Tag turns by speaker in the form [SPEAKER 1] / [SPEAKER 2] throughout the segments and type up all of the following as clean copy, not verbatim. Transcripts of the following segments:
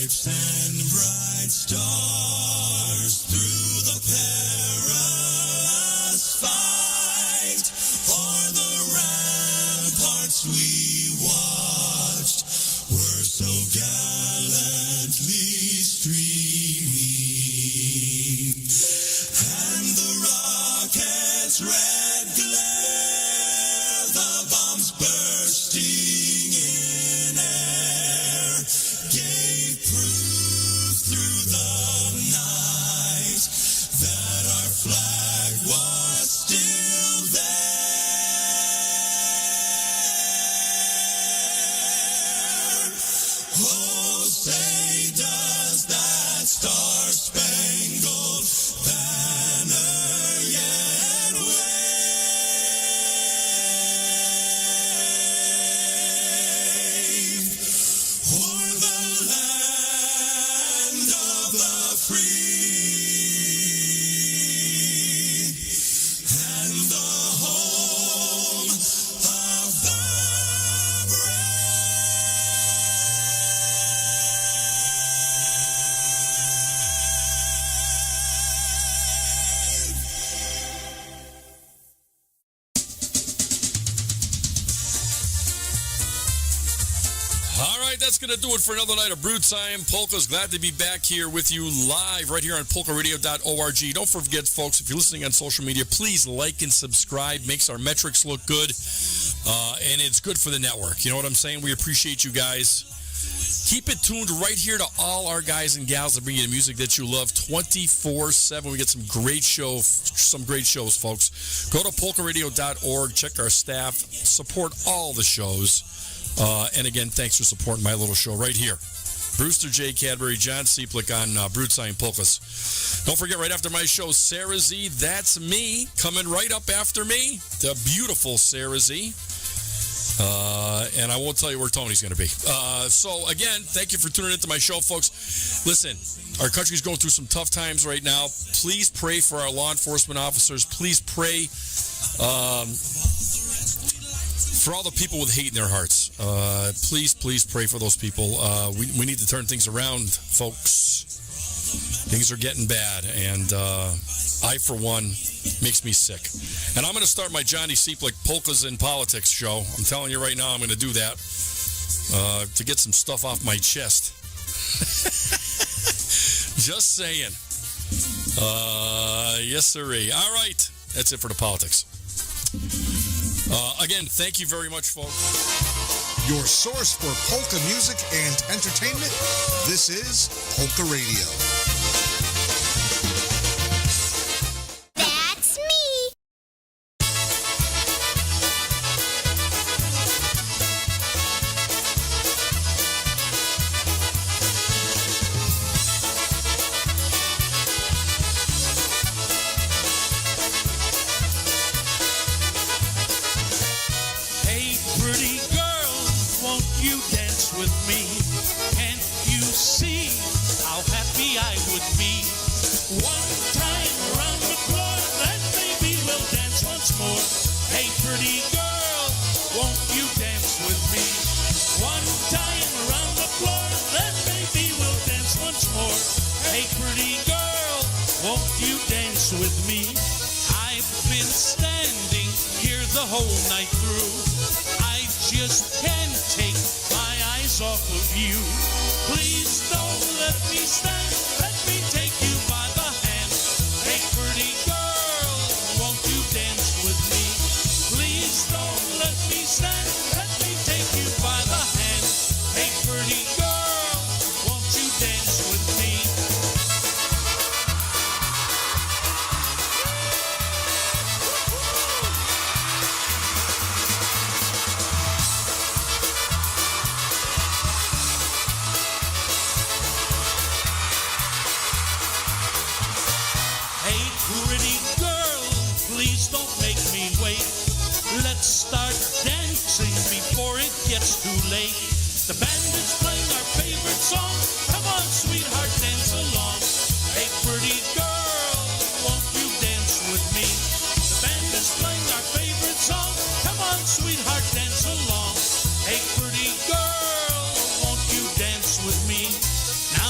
[SPEAKER 1] stripes and bright stars through the perilous fight. O'er the ramparts we watched were so gallantly streaming, and the rockets' red glare, the bombs bursting in air, gave proof through the night that our flag was still there. Oh, say does that star-spangled banner yet wave o'er the land of the free and the home of the
[SPEAKER 2] All right, that's going to do it for another night of Brew Time. Polka's glad to be back here with you live right here on PolkaRadio.org. Don't forget, folks, if you're listening on social media, please like and subscribe. Makes our metrics look good, and it's good for the network. You know what I'm saying? We appreciate you guys. Keep it tuned right here to all our guys and gals that bring you the music that you love 24/7. We get some great shows, folks. Go to PolkaRadio.org. Check our staff. Support all the shows. And again, thanks for supporting my little show right here. Brewster J. Cadbury, John Seplick on Brewtime Polkas. Don't forget, right after my show, SareZee, that's me, coming right up after me. The beautiful SareZee. And I won't tell you where Tony's going to be. So, again, thank you for tuning into my show, folks. Listen, our country's going through some tough times right now. Please pray for our law enforcement officers. Please pray for all the people with hate in their hearts. Please pray for those people. We need to turn things around, folks. Things are getting bad, and I, for one, makes me sick. And I'm going to start my Johnny Seplick Polkas in Politics show. I'm telling you right now, I'm going to do that to get some stuff off my chest. Just saying. Yes, sirree. All right. That's it for the politics. Again, thank you very much, folks.
[SPEAKER 3] Your source for polka music and entertainment, this is Polka Radio.
[SPEAKER 4] That's me.
[SPEAKER 5] Hey, pretty girl, won't you dance with me? Can't you see how happy I would be? One time around the floor, then maybe we'll dance once more. Hey, pretty girl, won't you dance with me? One time around the floor, then maybe we'll dance once more. Hey, pretty girl, won't you dance with me? I've been standing here the whole night through. I just can't take my eyes off of you. Please don't let me stand. Let me take you by the hand. Hey, pretty girl, won't you dance with me? Please don't let me stand. Let me take you by the hand. Hey, pretty girl, won't you dance with me? Hey, pretty girl, please don't make me wait. Let's start dancing before it gets too late. The band is playing our favorite song. Come on, sweetheart, dance along. Hey, pretty girl, won't you dance with me? The band is playing our favorite song. Come on, sweetheart, dance along. Hey, pretty girl, won't you dance with me? Now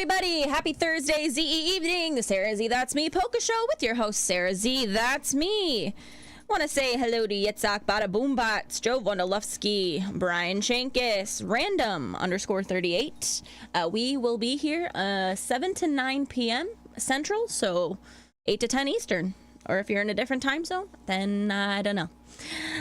[SPEAKER 4] everybody. Happy Thursday, ZE evening. The SareZee That's Me Polka Show with your host, SareZee That's Me. Want to say hello to Yitzhak Bada Boombots, Joe Wondolowski, Brian Shankis, Random _38. We will be here 7 to 9 p.m. Central, so 8 to 10 Eastern. Or if you're in a different time zone, then I don't know.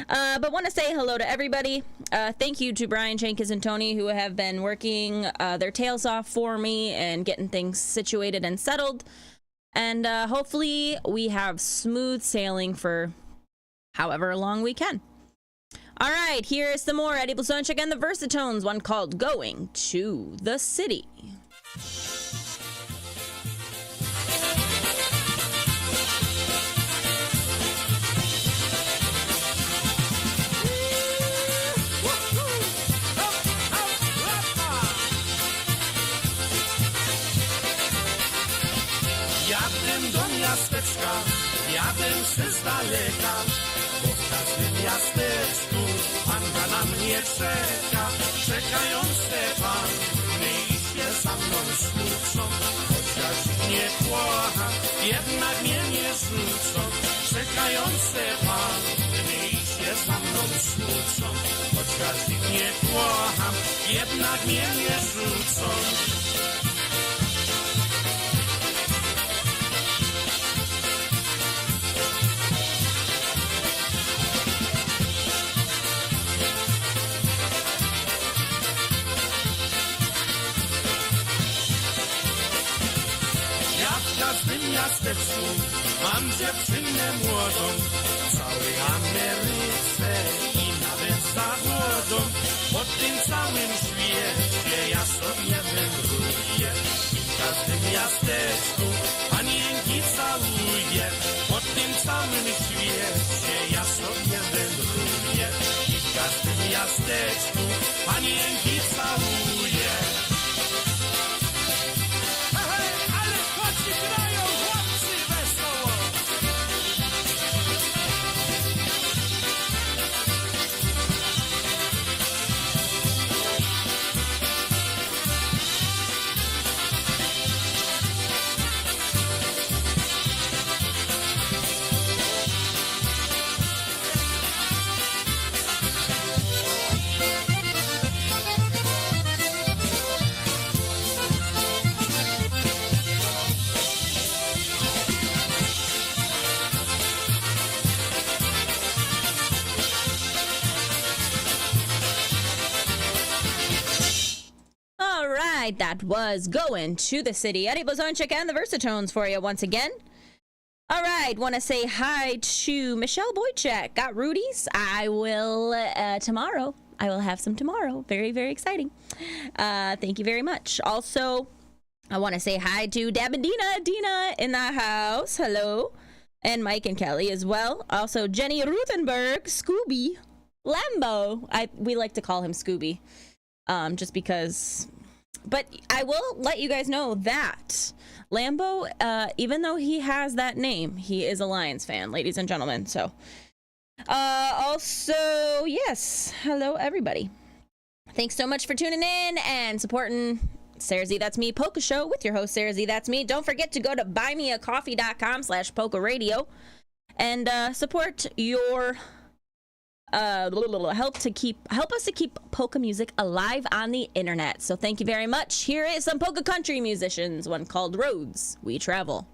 [SPEAKER 4] But want to say hello to everybody. Thank you to Brian Shankis and Tony, who have been working their tails off for me and getting things situated and settled. And hopefully we have smooth sailing for however long we can. All right, here is some more Eddie Blazonczyk and the Versatones, one called Going to the City.
[SPEAKER 5] Jadę do miasteczka, jadę z daleka, bo w każdym miasteczku panna na mnie czeka. Czekające panny idzie za mną sztuczą, chociaż nie kocham, jednak mnie nie rzucą. Czekające panny idzie za mną sztuczą, chociaż nie kocham, jednak mnie nie rzucą. W każdym miasteczku mam dziewczynę młodą, w całej Ameryce i nawet za wodą. Po tym całym świecie ja sobie wędruję i w każdym miasteczku panienki całuję. Po tym całym świecie ja sobie wędruję i w każdym miasteczku panienki całuję.
[SPEAKER 4] That was Going to the City. Eddie Blazonczyk and the Versatones for you once again. All right, want to say hi to Michelle Boychek. Got Rudy's? I will tomorrow. I will have some tomorrow. Very, very exciting. Thank you very much. Also, I want to say hi to Deb and Dina. Dina in the house. Hello. And Mike and Kelly as well. Also, Jenny Ruthenberg, Scooby, Lambo. We like to call him Scooby, just because. But I will let you guys know that Lambo, even though he has that name, he is a Lions fan, ladies and gentlemen. So, also, yes, hello, everybody. Thanks so much for tuning in and supporting SareZee That's Me Polka Show with your host, SareZee That's Me. Don't forget to go to buymeacoffee.com/PolkaRadio and support your help us to keep polka music alive on the internet. So thank you very much. Here is some polka country musicians, one called Roads We Travel.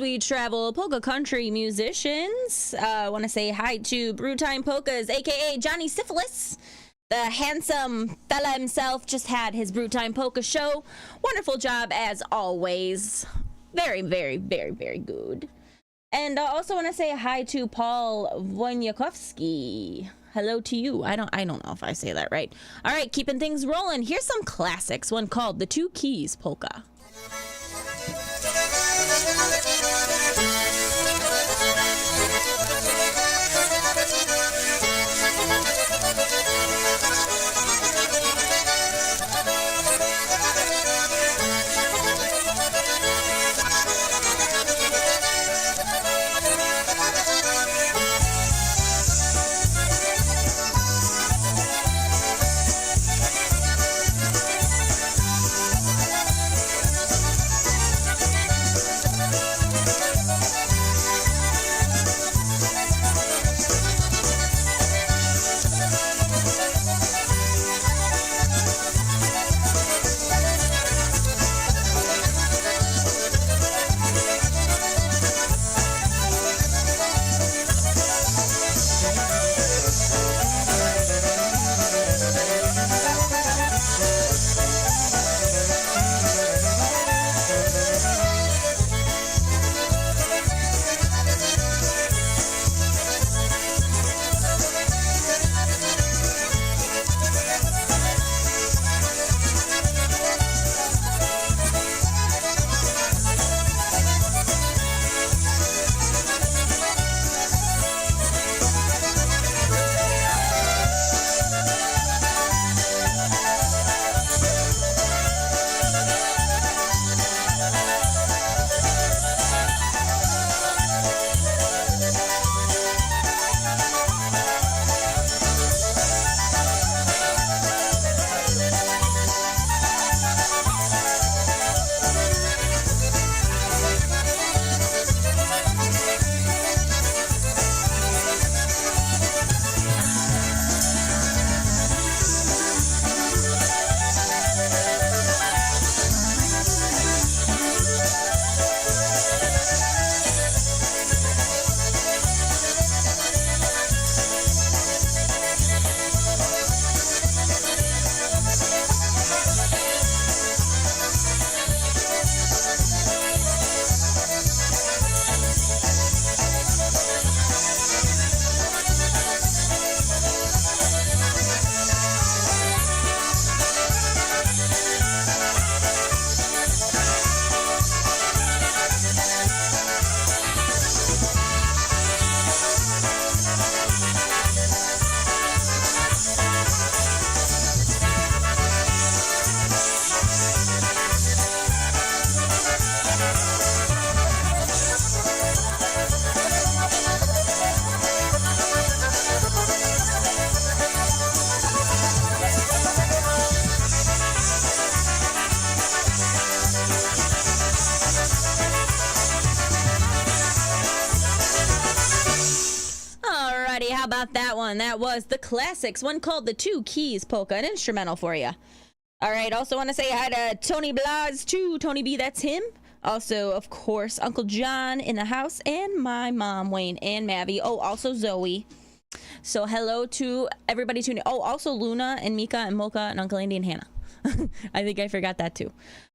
[SPEAKER 4] we travel, polka country musicians. I want to say hi to Brewtime Polkas, aka Johnny Syphilis. The handsome fella himself just had his Brewtime Polka show. Wonderful job as always. Very, very, very, very good. And I also want to say hi to Paul Wojniakowski. Hello to you. I don't know if I say that right. All right, keeping things rolling. Here's some classics. One called The Two Keys Polka. How about that one? That was the classics, one called The Two Keys Polka, an instrumental for you. All right, also want to say hi to Tony Blas too. Tony B, that's him. Also, of course, Uncle John in the house, and my mom, Wayne, and Mavi. Oh, also Zoe. So hello to everybody tuning. Oh, also Luna and Mika and Mocha and Uncle Andy and Hannah. I think I forgot that too.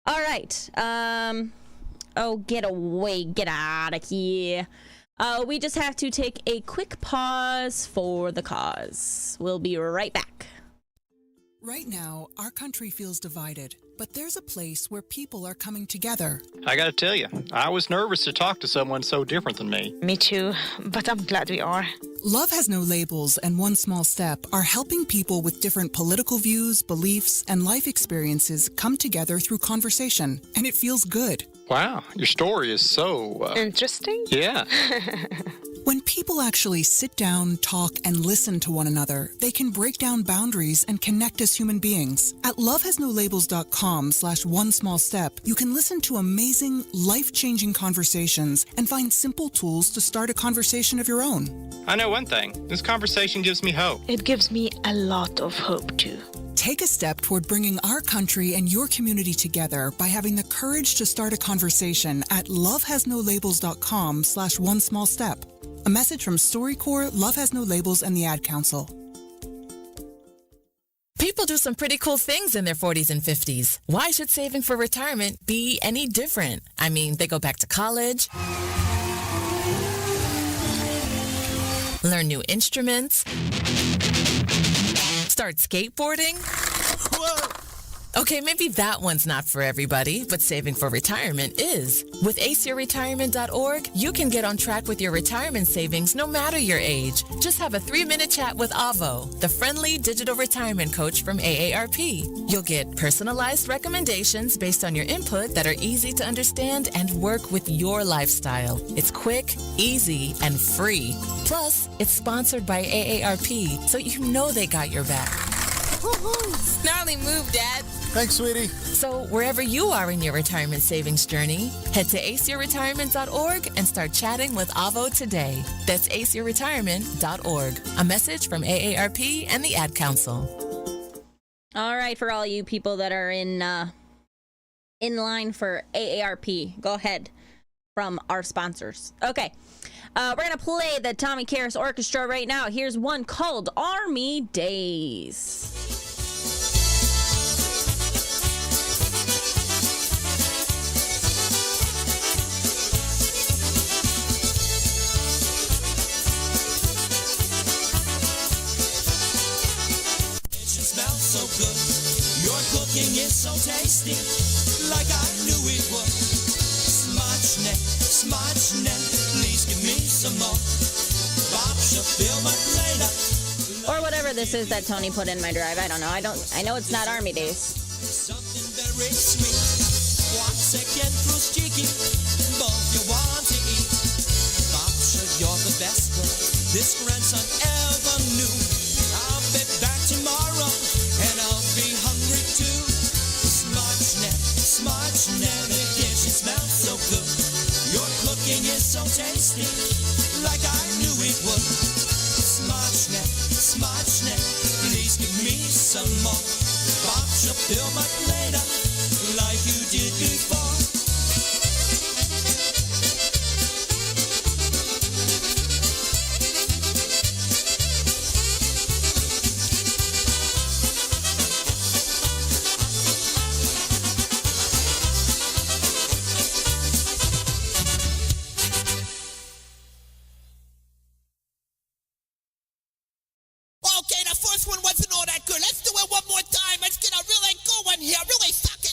[SPEAKER 4] All right. Oh, get away. Get out of here. We just have to take a quick pause for the cause. We'll be right back.
[SPEAKER 6] Right now, our country feels divided, but there's a place where people are coming together.
[SPEAKER 7] I gotta tell you, I was nervous to talk to someone so different than me.
[SPEAKER 8] Me too, but I'm glad we are.
[SPEAKER 6] Love Has No Labels and One Small Step are helping people with different political views, beliefs, and life experiences come together through conversation, and it feels good.
[SPEAKER 7] Wow, your story is so...
[SPEAKER 8] Interesting?
[SPEAKER 7] Yeah.
[SPEAKER 6] When people actually sit down, talk, and listen to one another, they can break down boundaries and connect as human beings. At lovehasnolabels.com/onesmallstep, you can listen to amazing, life-changing conversations and find simple tools to start a conversation of your own.
[SPEAKER 7] I know one thing. This conversation gives me hope.
[SPEAKER 8] It gives me a lot of hope too.
[SPEAKER 6] Take a step toward bringing our country and your community together by having the courage to start a conversation at lovehasnolabels.com/one small step. A message from StoryCorps, Love Has No Labels, and the Ad Council.
[SPEAKER 9] People do some pretty cool things in their 40s and 50s. Why should saving for retirement be any different? I mean, they go back to college, learn new instruments, start skateboarding. Whoa. Okay, maybe that one's not for everybody, but saving for retirement is. With aceyourretirement.org, you can get on track with your retirement savings no matter your age. Just have a 3-minute chat with Avo, the friendly digital retirement coach from AARP. You'll get personalized recommendations based on your input that are easy to understand and work with your lifestyle. It's quick, easy, and free. Plus, it's sponsored by AARP, so you know they got your back.
[SPEAKER 10] Snarly move, Dad.
[SPEAKER 11] Thanks, sweetie.
[SPEAKER 9] So wherever you are in your retirement savings journey, head to aceyourretirement.org and start chatting with Avo today. That's aceyourretirement.org. A message from AARP and the Ad Council.
[SPEAKER 4] All right, for all you people that are in line for AARP, go ahead from our sponsors. Okay, we're going to play the Tommy Karis Orchestra right now. Here's one called Army Days.
[SPEAKER 1] Your cooking is so tasty, like I knew it would. Smudge-net, please give me some more. Bob should fill my plate up.
[SPEAKER 4] Or whatever this is that Tony put in my drive. I don't know. I know it's not Army Days.
[SPEAKER 1] Something very sweet. One second fruits cheeky, both you want to eat. Bob should you're the best cook this grandson ever knew. I'll be back tomorrow, and I'll be hungry too. Smudge-net, the kitchen smells so good. Your cooking is so tasty, like I knew it would. Smudge-net, please give me some more. Bob should fill my plate up, like you did before.
[SPEAKER 12] Okay, the first one wasn't all that good. Let's do it one more time. Let's get a really good one here. Really suck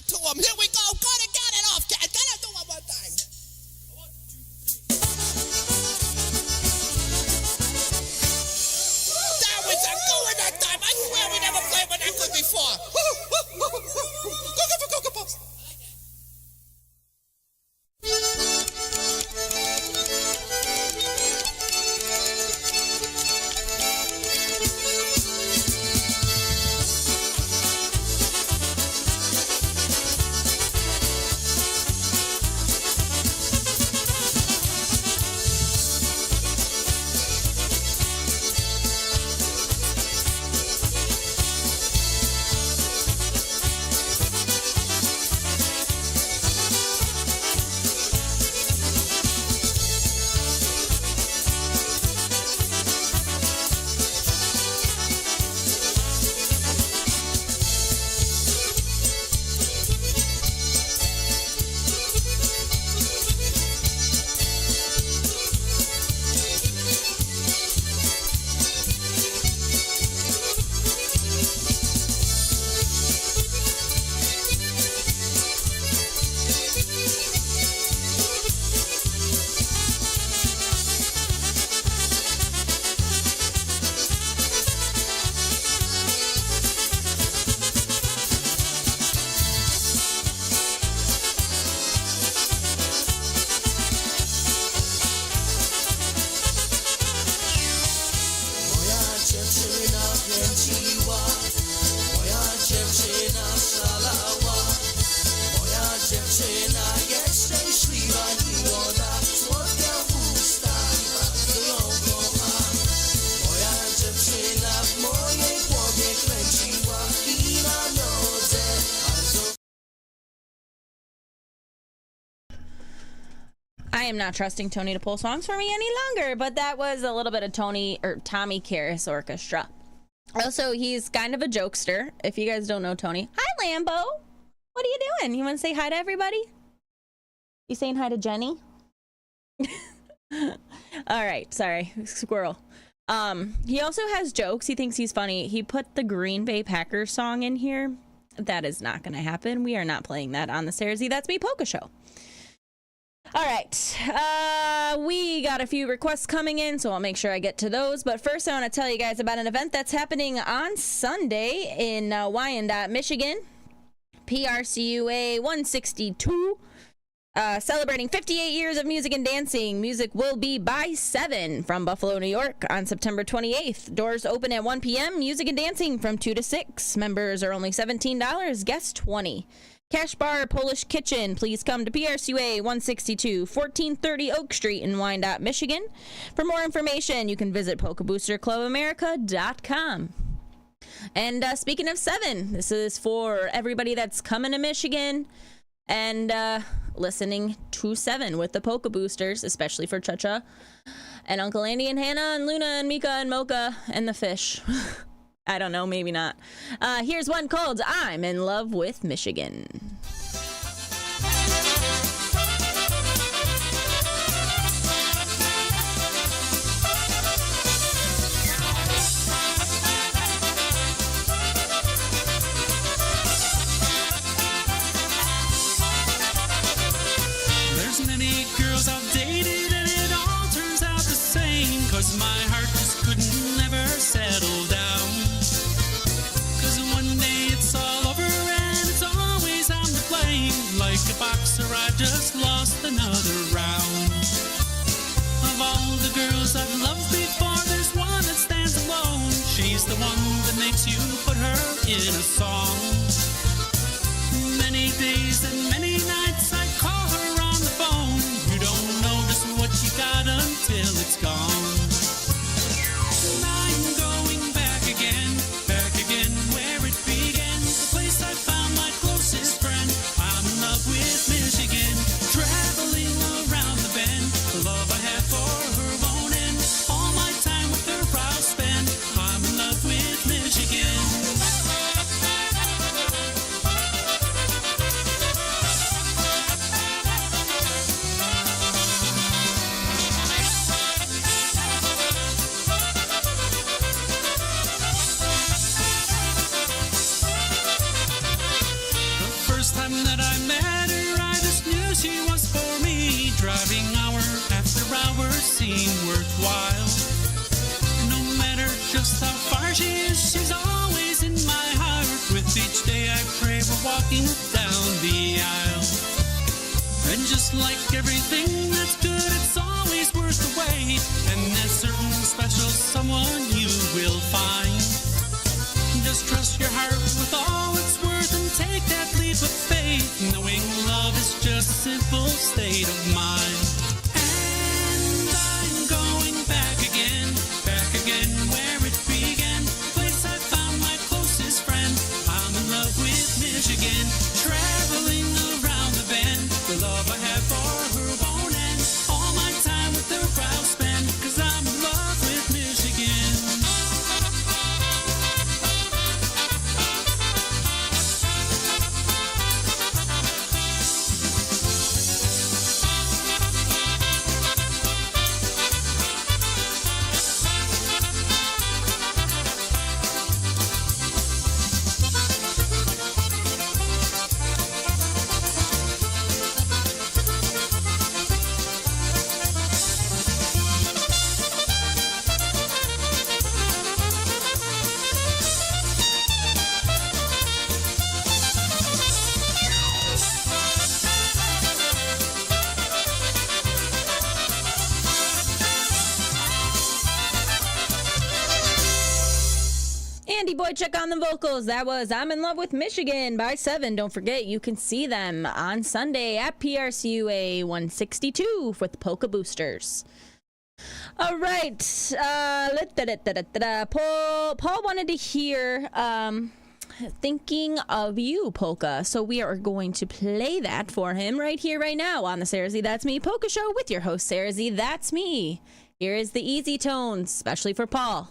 [SPEAKER 4] I am not trusting Tony to pull songs for me any longer, but that was a little bit of Tommy Karras Orchestra. Also, he's kind of a jokester. If you guys don't know Tony. Hi, Lambo. What are you doing? You want to say hi to everybody? You saying hi to Jenny? All right. Sorry. Squirrel. He also has jokes. He thinks he's funny. He put the Green Bay Packers song in here. That is not going to happen. We are not playing that on the SareZee That's Me Polka Show. All right, we got a few requests coming in, so I'll make sure I get to those. But first, I want to tell you guys about an event that's happening on Sunday in Wyandotte, Michigan. PRCUA 162, celebrating 58 years of music and dancing. Music will be by 7 from Buffalo, New York on September 28th. Doors open at 1 p.m. Music and dancing from 2 to 6. Members are only $17, guests $20. Cash Bar Polish Kitchen, please come to PRCUA 162, 1430 Oak Street in Wyandotte, Michigan. For more information, you can visit PolkaBoosterClubAmerica.com. And speaking of 7, this is for everybody that's coming to Michigan and listening to 7 with the Polka Boosters, especially for Cha-Cha and Uncle Andy and Hannah and Luna and Mika and Mocha and the fish. I don't know, maybe not. Here's one called I'm in Love with Michigan.
[SPEAKER 5] There's many girls I've dated and it all turns out the same, 'cause my heart just couldn't never settle down. Like a boxer, I just lost another round. Of all the girls I've loved before, there's one that stands alone. She's the one that makes you put her in a song. Many days and many nights I call her on the phone. You don't know just what you got until it's gone. I'm going back again where it began. The place I found my closest friend. With Michigan, traveling around the bend. The love I have for her won't end. All my time with her I'll spend. I'm in love with Michigan. The first time that I met, she was for me. Driving hour after hour seemed worthwhile. No matter just how far she is, she's always in my heart. With each day I pray we're walking down the aisle. And just like everything that's good, it's always worth the wait. And there's certain special someone you will find. Just trust your heart with all it's worth and take that leap of faith, knowing love is just a simple state of mind. And I'm going back again where it began. Place I found my closest friend. I'm in love with Michigan, traveling around the bend. The love I have for her won't end. All my time with her I'll spend, 'cause I'm in love with Michigan.
[SPEAKER 4] Andy Boychuk on the vocals. That was I'm in Love with Michigan by 7. Don't forget, you can see them on Sunday at PRCUA 162 with Polka Boosters. All right. Paul wanted to hear Thinking of You polka. So we are going to play that for him right here, right now on the SareZee That's Me Polka Show with your host, SareZee That's Me. Here is the easy tones, especially for Paul.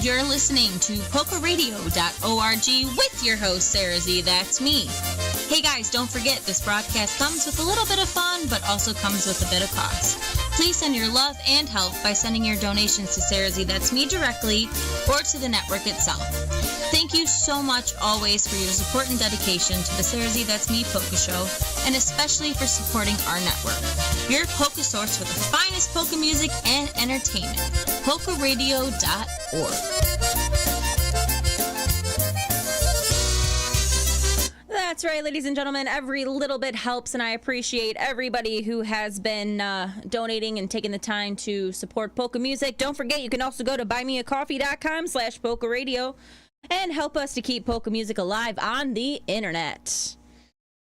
[SPEAKER 11] You're listening to PolkaRadio.org with your host, SareZee That's Me. Hey guys, don't forget this broadcast comes with a little bit of fun, but also comes with a bit of cost. Please send your love and help by sending your donations to SareZee That's Me directly or to the network itself. Thank you so much always for your support and dedication to the SareZee That's Me Polka Show, and especially for supporting our network. Your polka source for the finest polka music and entertainment. PolkaRadio.org.
[SPEAKER 4] That's right, ladies and gentlemen. Every little bit helps, and I appreciate everybody who has been donating and taking the time to support polka music. Don't forget, you can also go to buymeacoffee.com/PolkaRadio and help us to keep polka music alive on the internet.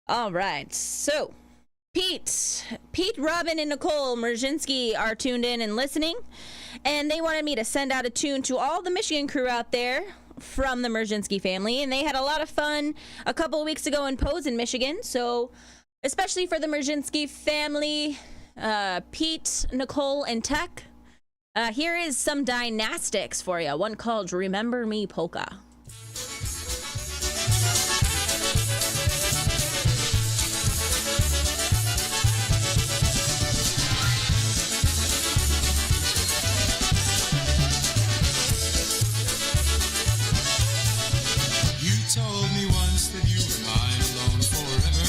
[SPEAKER 4] All right, so Pete, Robin, and Nicole Merzhinsky are tuned in and listening, and they wanted me to send out a tune to all the Michigan crew out there from the Merzhinsky family, and they had a lot of fun a couple of weeks ago in Posen, Michigan. So especially for the Merzhinsky family, Pete, Nicole, and Tech, Here is some Dynastics for you. One called Remember Me Polka.
[SPEAKER 12] You told me once that you were mine alone forever,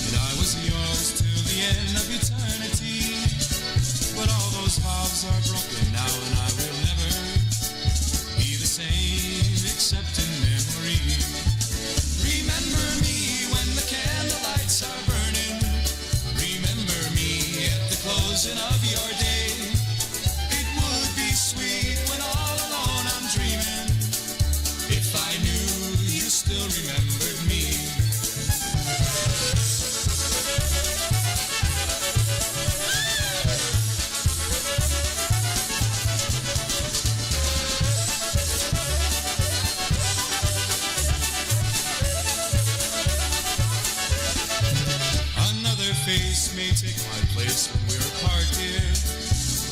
[SPEAKER 12] and I was yours till the end of eternity. But all those vows are broken now, and I will never be the same except in memory. Remember me when the candlelights are burning. Remember me at the closing of your day. It would be sweet when all alone I'm dreaming, if I knew you still remembered me. Another face may take my place when we're apart, dear.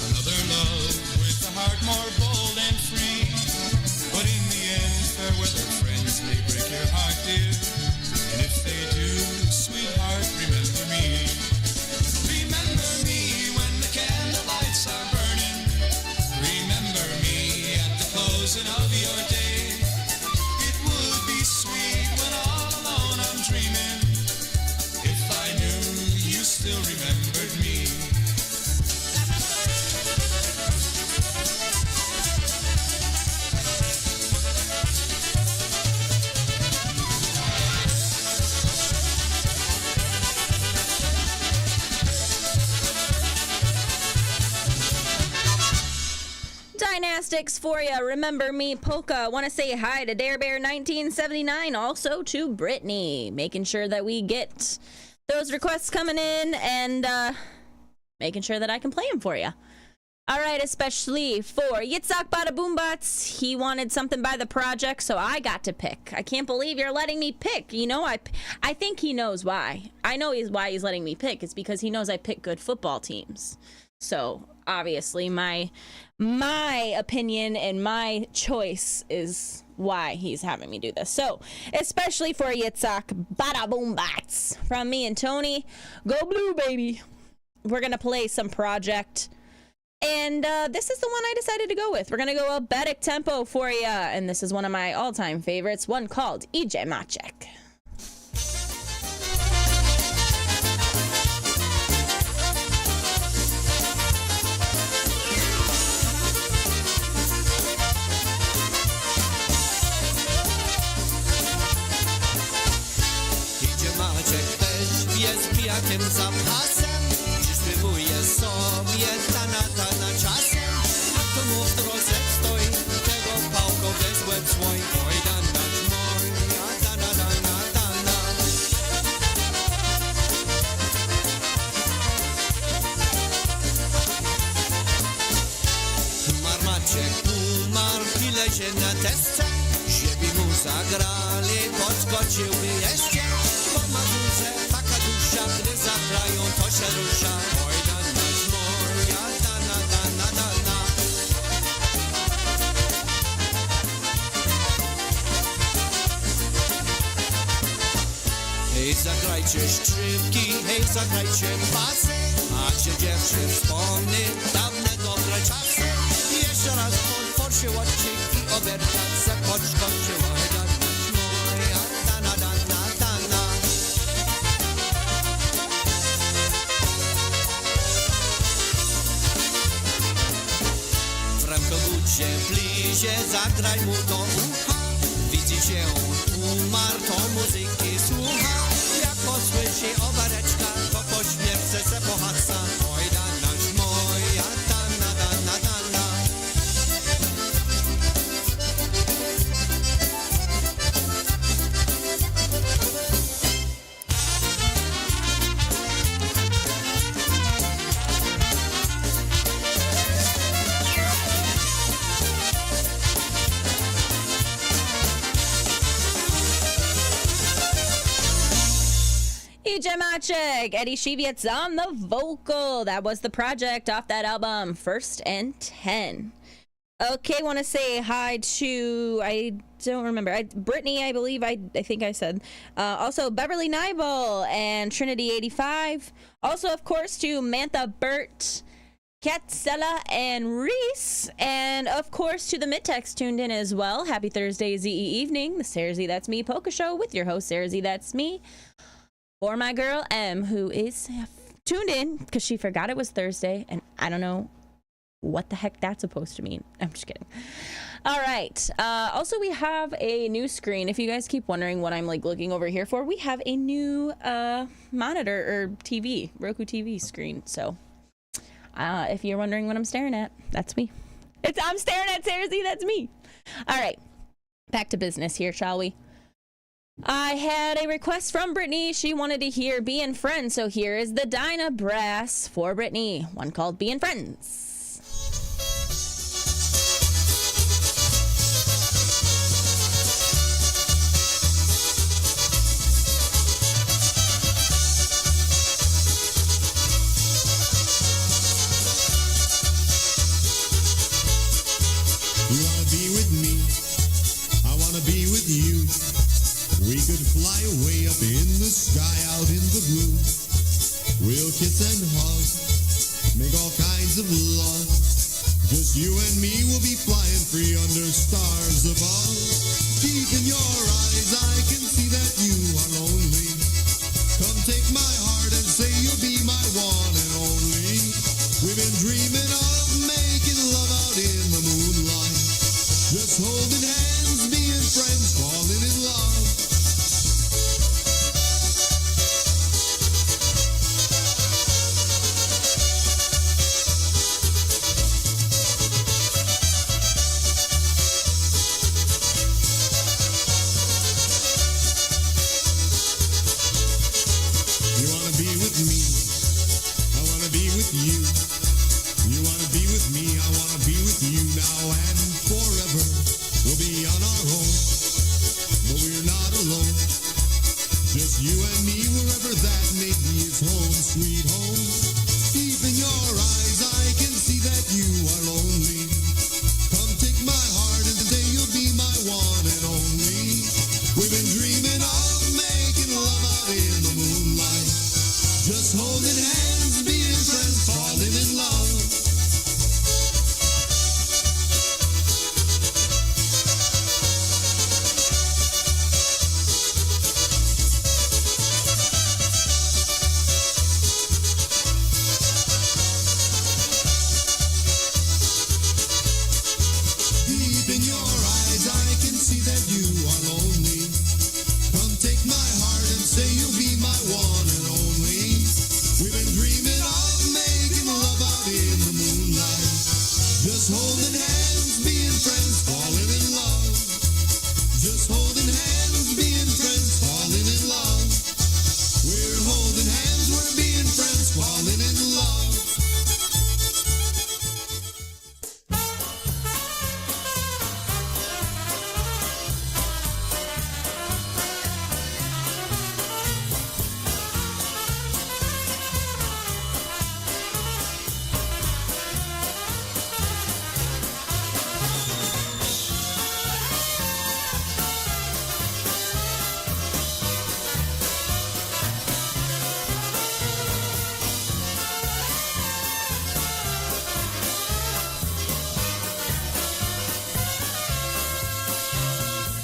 [SPEAKER 12] Another love with a heart more bold and free. But in the end, fair weather friends may break your heart, dear. And if they do, sweetheart, remember me. Remember me when the candlelights are burning. Remember me at the closing of your day. It would be sweet when all alone I'm dreaming, if I knew you still remembered me.
[SPEAKER 4] Dynastics for you. Remember Me Polka. Want to say hi to Dare Bear 1979. Also to Brittany. Making sure that we get those requests coming in and making sure that I can play them for you. All right, especially for Yitzhak Bada Boombots. He wanted something by The Project, so I got to pick. I can't believe you're letting me pick. You know, I think he knows why. I know why he's letting me pick. It's because he knows I pick good football teams. So obviously my opinion and my choice is why he's having me do this. So especially for Yitzhak Bada Boombots from me and Tony, go blue, baby. We're gonna play some Project, and this is the one I decided to go with. We're gonna go alphabetic tempo for you, and this is one of my all-time favorites, one called EJ Maciek.
[SPEAKER 1] Maciek też jest pijakiem zapasem, przysływuje sobie ta czasem. A kto mu w drodze stoi, tego pałką bez łeb słoń. Oj, dana moja, dana. Maciek umarł i lezie na desce, żeby mu zagrali, podskoczyłby jeszcze. Ma duże, taka dusza, gdy zagrają, to się rusza. Oj, dana moja, dana. Hej, zagrajcie szczypki, hej, zagrajcie pasy, a cię dziewczyn wspomny dawne dobre czasy. Jeszcze raz podforszy łodczyk i oberkać se podskoczy. Oj, dana moja, dana. Kogucie blizie, zagraj mu do ucha. Widzicie, on umarł, to muzyki słucha. Jak posłyszy obereczka, to pośmiewce se pohaca. Oj, danaś moja, dana.
[SPEAKER 4] DJ Maciek, Eddie Shivietz on the vocal. That was The Project off that album, First and 10. Okay, want to say hi to, I don't remember, Brittany, I believe, I think I said. Also, Beverly Nibel and Trinity85. Also, of course, to Mantha Burt, Katsella, and Reese. And, of course, to the Midtex tuned in as well. Happy Thursday, ZE evening. The SareZee That's Me Polka Show with your host, SareZee That's Me. For my girl, M, who is tuned in because she forgot it was Thursday. And I don't know what the heck that's supposed to mean. I'm just kidding. All right. Also, we have a new screen. If you guys keep wondering what I'm like looking over here for, we have a new monitor or TV, Roku TV screen. So if you're wondering what I'm staring at, that's me. I'm staring at SareZee. That's me. All right. Back to business here, shall we? I had a request from Brittany. She wanted to hear Being Friends. So here is the Dyna Brass for Brittany. One called Being Friends.
[SPEAKER 13] You wanna be with me, I wanna be with you. We could fly way up in the sky, out in the blue. We'll kiss and hug, make all kinds of love. Just you and me will be flying free under stars above. Deep in your eyes I can see that you are lonely. Come take my heart and say you'll be my one and only. We've been dreaming of making love out in the moonlight. Just holding hands, being friends, falling in love. You wanna be with me, I wanna be with you. You wanna be with me, I wanna be with you now and forever. We'll be on our own, but we're not alone. Just you and me, wherever that may be, is home, sweet home. Deep in your eyes, I can see that you are lonely. Come take my heart and say you'll be my one and only. We've been dreaming of making love out in the moonlight. Just holding hands, being friends, falling in love. Deep in your eyes, I can see that you are lonely. Come take my heart and say you'll be my one and only. We've been dreaming of making love out in the moonlight. Just holding hands, being friends, falling in love. Just holding hands, being friends, falling in love. We're holding hands, we're being friends, falling in love.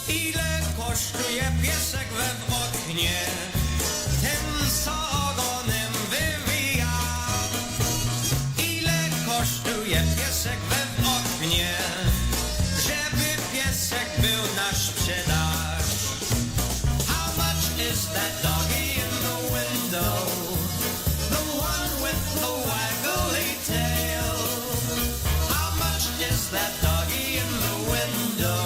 [SPEAKER 1] Ile kosztuje piesek we oknie? Ten co ogonem wywija. Ile kosztuje piesek we oknie? Żeby piesek był na sprzedaż. How much is that doggy in the window? The one with the waggly tail. How much is that doggy in the window?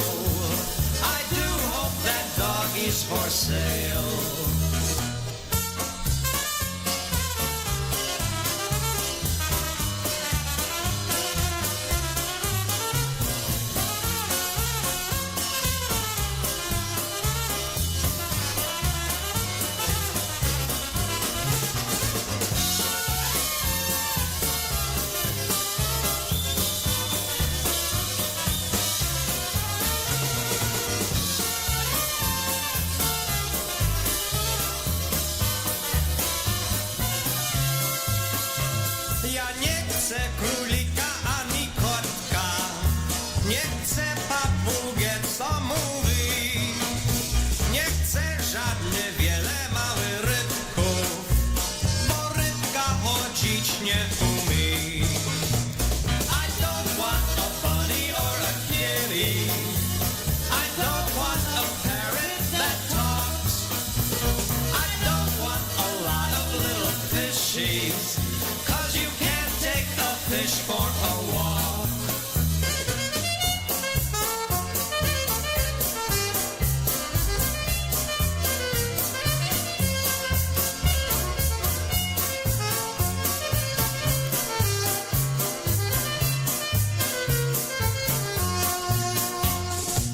[SPEAKER 1] I do hope that doggy's for sale. chcę królika ani kotka, nie chcę papugę, co mówi, nie chcę żadnych wiele małych rybków, bo rybka chodzić nie umie. I don't want a bunny or a kitty, I don't want a parrot that talks, I don't want a lot of little fishies, 'cause you can't take a fish for a walk.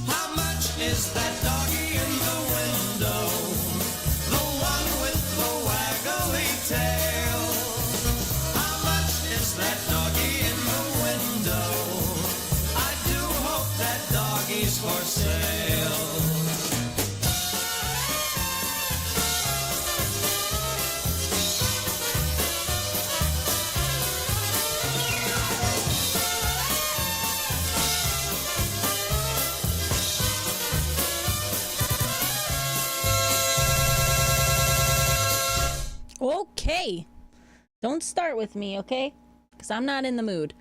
[SPEAKER 1] How much is that doggy in the window? The one with the waggly tail. How much is that doggy in the window? I do hope that doggy's for sale.
[SPEAKER 4] Okay. Don't start with me, okay? Because I'm not in the mood.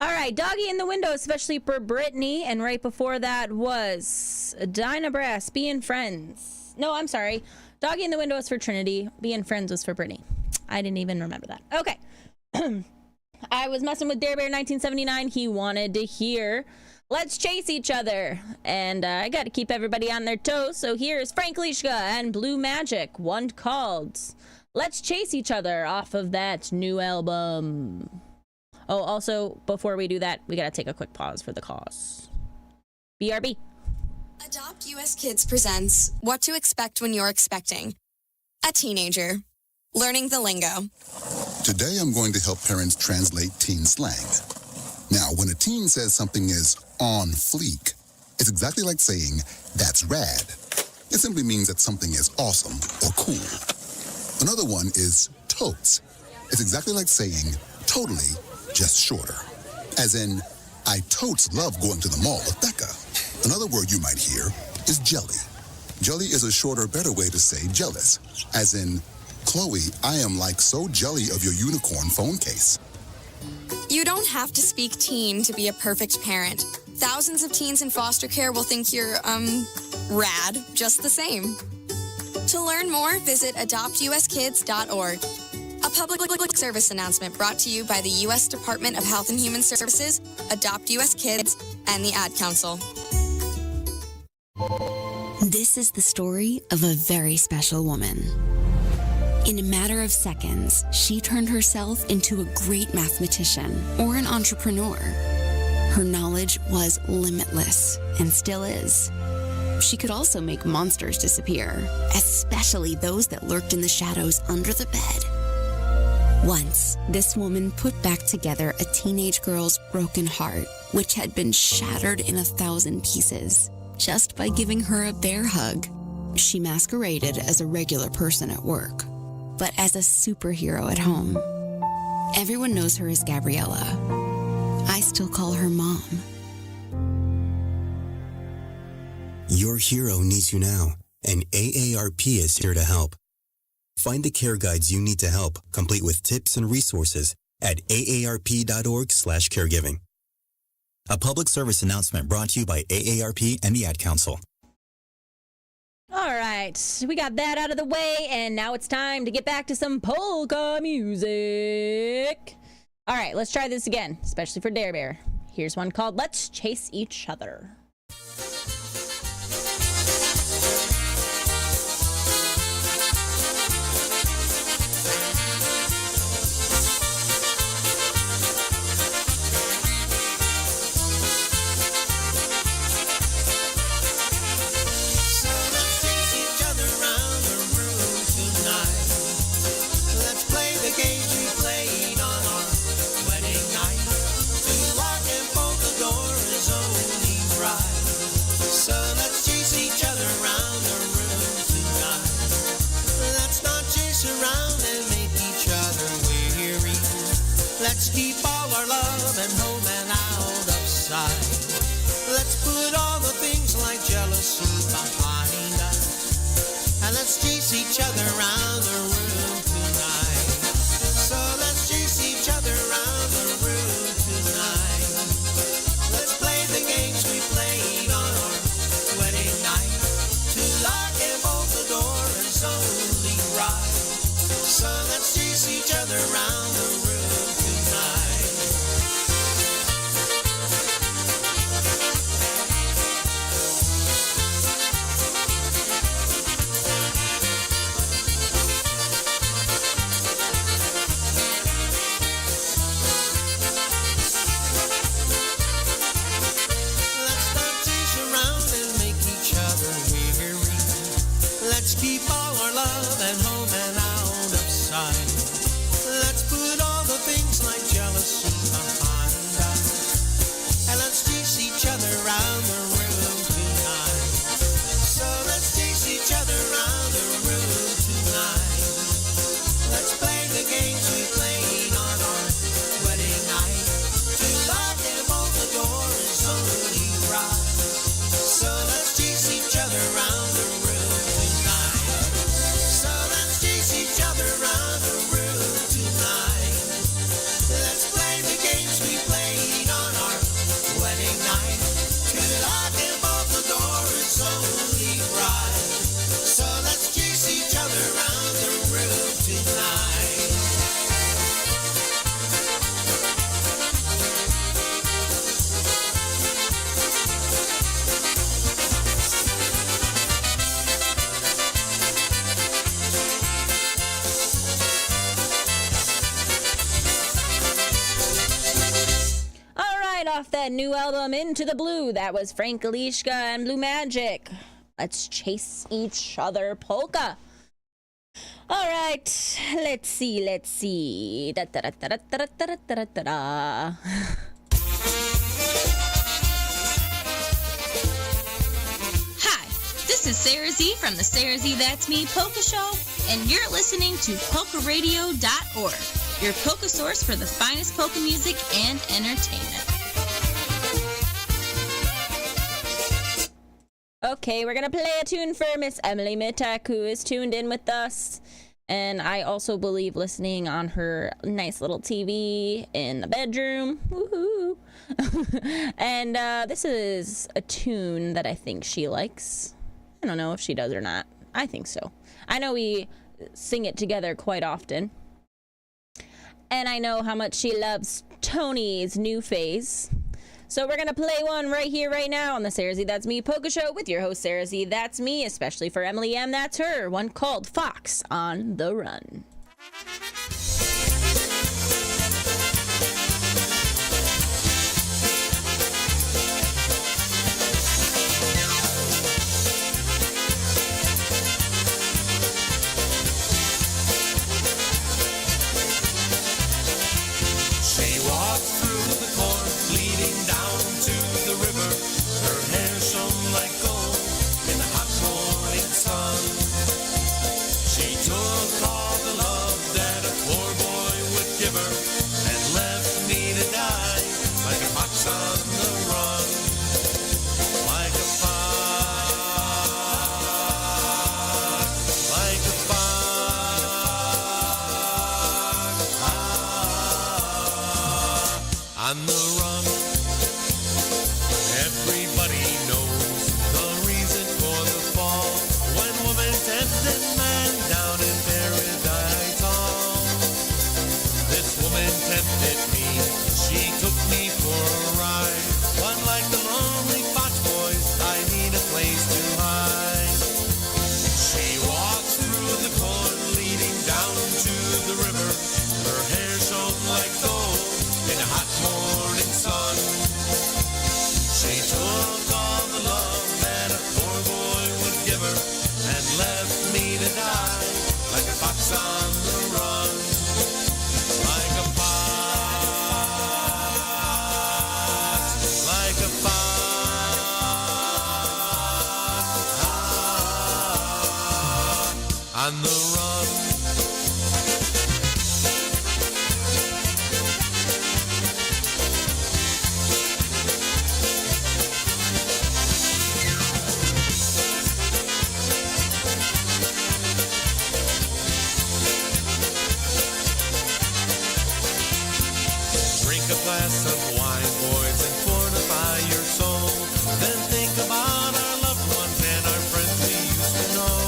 [SPEAKER 4] All right, Doggy in the Window, especially for Brittany. And right before that was Dinah Brass, Being Friends. No, I'm sorry. Doggy in the Window is for Trinity. Being Friends was for Brittany. I didn't even remember that. Okay. I was messing with Dare Bear 1979. He wanted to hear Let's Chase Each Other. And I got to keep everybody on their toes. So here's Frank Lishka and Blue Magic, one called Let's Chase Each Other off of that new album. Oh, also, before we do that, we got to take a quick pause for the cause. BRB.
[SPEAKER 14] Adopt US Kids presents What to Expect When You're Expecting. A teenager. Learning the lingo.
[SPEAKER 15] Today I'm going to help parents translate teen slang. Now, when a teen says something is on fleek, it's exactly like saying, that's rad. It simply means that something is awesome or cool. Another one is totes. It's exactly like saying totally, just shorter. As in, I totes love going to the mall with Becca. Another word you might hear is jelly. Jelly is a shorter, better way to say jealous. As in, Chloe, I am like so jelly of your unicorn phone case.
[SPEAKER 14] You don't have to speak teen to be a perfect parent. Thousands of teens in foster care will think you're, rad just the same. To learn more, visit adoptuskids.org. A public service announcement brought to you by the U.S. Department of Health and Human Services, Adopt U.S. Kids, and the Ad Council.
[SPEAKER 16] This is the story of a very special woman. In a matter of seconds, she turned herself into a great mathematician or an entrepreneur. Her knowledge was limitless and still is. She could also make monsters disappear, especially those that lurked in the shadows under the bed. Once, this woman put back together a teenage girl's broken heart, which had been shattered in 1,000 pieces, just by giving her a bear hug. She masqueraded as a regular person at work, but as a superhero at home. Everyone knows her as Gabriella. I still call her Mom.
[SPEAKER 17] Your hero needs you now, and AARP is here to help. Find the care guides you need to help, complete with tips and resources at aarp.org/caregiving. A public service announcement brought to you by AARP and the Ad Council.
[SPEAKER 4] All right, we got that out of the way, and now it's time to get back to some polka music. All right, let's try this again, especially for Dare Bear. Here's one called Let's Chase Each Other.
[SPEAKER 1] Right. Let's keep all our love and home and out of sight. Let's put all the things like jealousy behind us. And let's chase each other around the room tonight. So let's chase each other around the room tonight. Let's play the games we played on our wedding night. To lock and bolt the door is only right. So let's chase each other around the room tonight. Let's not chase around and make each other weary. Let's keep all our love and home and out of sight. Let's put all the things like jealousy behind us. And let's chase each other around the room tonight. So let's chase each other around the room tonight. Let's play the games we played on our wedding night. To lock and bolt the door is only right. So let's chase each other around the room tonight. So let's chase each other around the room tonight. Let's play the games we played on our wedding night. To lock and bolt the door is only right. So let's chase each other around the room tonight.
[SPEAKER 4] All right, off that new album, Into the Blue, that was Frank Alishka and Blue Magic. Let's chase each other, polka. All right, let's see. Da, da, da, da, da, da, da, da, da, da.
[SPEAKER 11] Hi, this is SareZee from the SareZee That's Me Polka Show, and you're listening to PolkaRadio.org, your polka source for the finest polka music and entertainment.
[SPEAKER 4] Okay, we're gonna play a tune for Miss Emily Mittek, who is tuned in with us, and I also believe listening on her nice little TV in the bedroom. Woohoo! And this is a tune that I think she likes. I don't know if she does or not. I think so. I know we sing it together quite often. And I know how much she loves Tony's new phase. So we're going to play one right here, right now on the SareZee That's Me Polka Show with your host, SareZee That's Me, especially for Emily M. That's her, one called Fox on the Run.
[SPEAKER 1] She walked through the corn, leading down to the river. Her hair shone like gold in the hot morning sun. She took all the love that a poor boy would give her and left me to die like a fox on the run. Like a fox, like a fox. On the run, everybody knows the reason for the fall. When woman tempted man down in paradise hall. This woman tempted me, she took me for a ride. Unlike the lonely fox boys, I need a place to hide. She walked through the corn, leading down to the river. Her hair shone like gold in a hot morning sun.
[SPEAKER 18] a glass of wine, boys, and fortify your soul. Then think about our loved ones and our friends we used to know.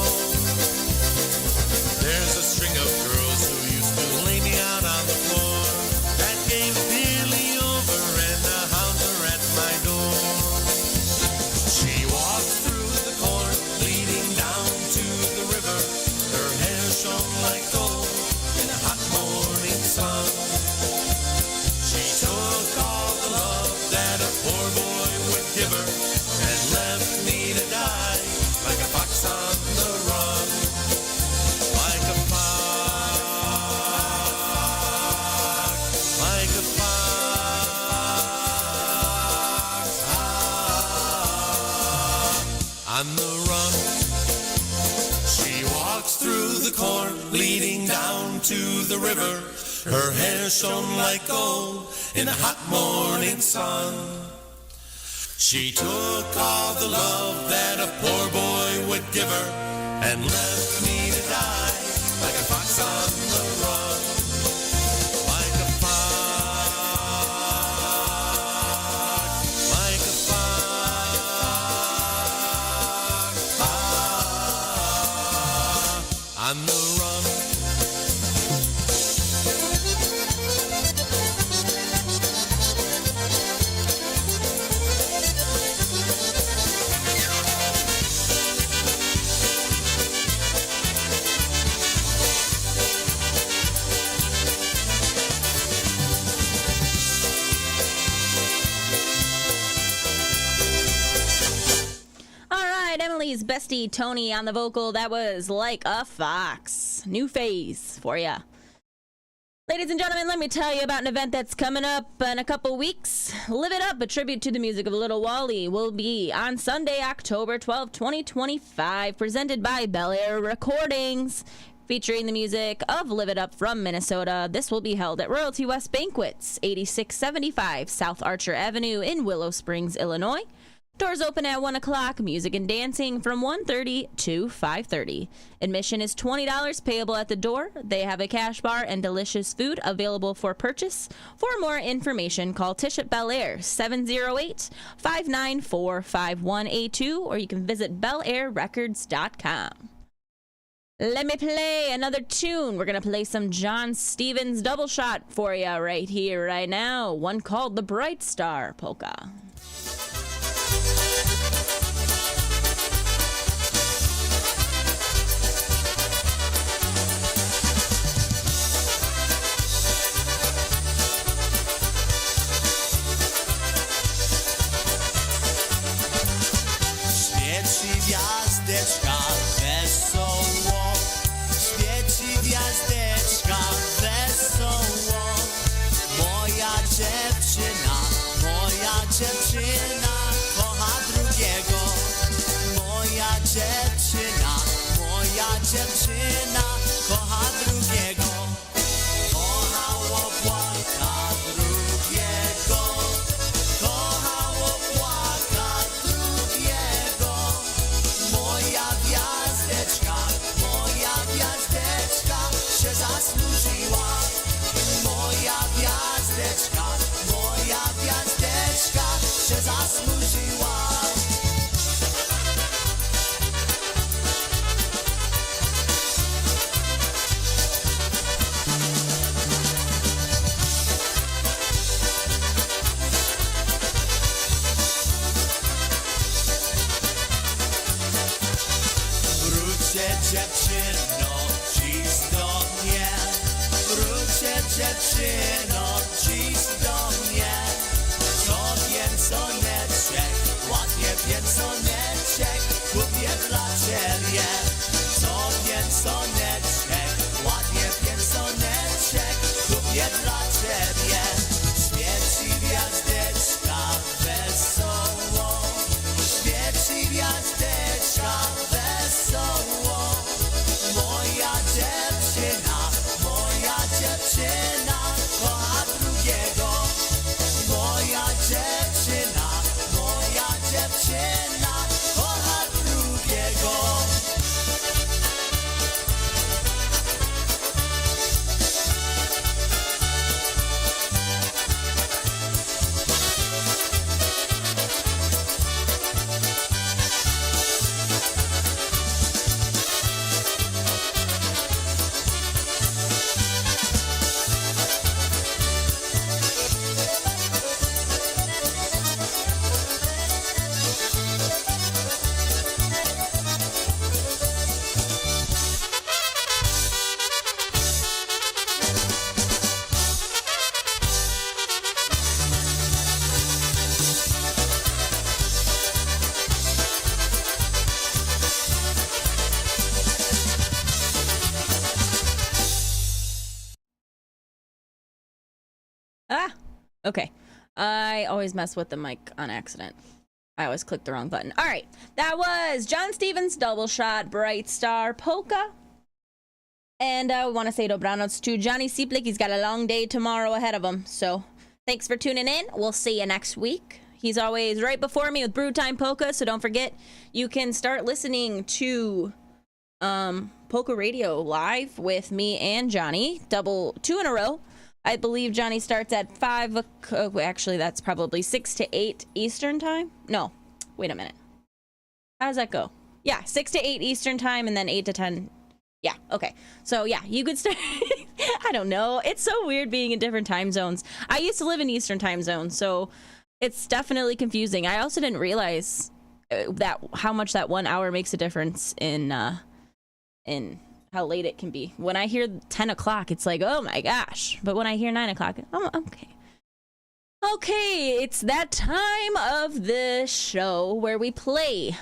[SPEAKER 18] There's a string of girls who used to lay me out on the floor. That game's nearly over and the hounds are at my door. She walks through the corn, leading down to the river. Her hair shone like gold in a hot morning sun. She took all the love that a poor boy would give her and left me to die like a fox on the run. Like a fox, like a fox, on the run. She walks through the corn, leading down to the river. Her hair shone like gold in the hot morning sun. She took all the love that a poor boy would give her and left me to die like a fox on the run. Like a fox, like a fox, on the run.
[SPEAKER 4] Emily's bestie Tony on the vocal. That was Like a Fox. New phase for ya. Ladies and gentlemen, let me tell you about an event that's coming up in a couple weeks. Live It Up, a tribute to the music of Little Wally, will be on Sunday, October 12, 2025, presented by Bel Air Recordings. Featuring the music of Live It Up from Minnesota. This will be held at Royalty West Banquets, 8675 South Archer Avenue in Willow Springs, Illinois. Doors open at 1 o'clock, music and dancing from 1:30 to 5:30. Admission is $20 payable at the door. They have a cash bar and delicious food available for purchase. For more information, call Tish at Bel Air, 708-594-5182, or you can visit belairrecords.com. Let me play another tune. We're going to play some John Stevens double shot for you right here, right now. One called The Bright Star Polka.
[SPEAKER 18] Świeci gwiazdeczka wesoło, świeci gwiazdeczka wesoło. Moja dziewczyna kocha drugiego. Moja dziewczyna kocha drugiego. Kocha łopłaka drugiego. Kocha łopłaka drugiego. Moja gwiazdeczka się zasłużyła. Moja gwiazdeczka się zasłużyła. Wróćcie dziewczyno dziś do mnie. Wróćcie dziewczyno dziś do mnie. Co pięsoneczek, ładnie pięsoneczek kupię dla ciebie. Co pięsoneczek, ładnie pięsoneczek kupię dla ciebie. Świeci gwiazdeczka wesoło. Świeci gwiazdeczka wesoło. Moja dziewczyna kocha drugiego. Moja dziewczyna
[SPEAKER 4] Okay. I always mess with the mic on accident. I always click the wrong button. All right. That was John Stevens' Double Shot, Bright Star, Polka. And we want to say dobranoc to Johnny Seaplick. He's got a long day tomorrow ahead of him. So thanks for tuning in. We'll see you next week. He's always right before me with Brew Time Polka. So don't forget, you can start listening to Polka Radio live with me and Johnny. 2 in a row. I believe Johnny starts at 5 o'clock. Actually, that's probably 6 to 8 Eastern time. No, wait a minute. How does that go? Yeah, 6 to 8 Eastern time and then 8 to 10. Yeah, okay. So, yeah, you could start. I don't know. It's so weird being in different time zones. I used to live in Eastern time zone, so it's definitely confusing. I also didn't realize that how much that 1 hour makes a difference in how late it can be. When I hear 10 o'clock, it's like, oh my gosh. But when I hear 9 o'clock, oh, okay. Okay, it's that time of the show where we play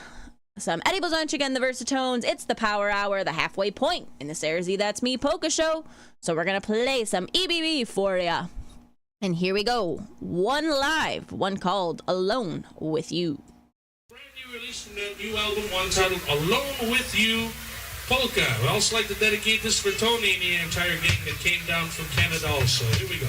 [SPEAKER 4] some Eddie Blazonczyk and the Versatones. It's the power hour, the halfway point in the SareZee That's Me Polka show. So we're going to play some EBB for ya. And here we go. One live, one called Alone With You.
[SPEAKER 5] Brand new release from their new album, one titled Alone With You, Polka. I'd also like to dedicate this for Tony and the entire gang that came down from Canada also. Here we go.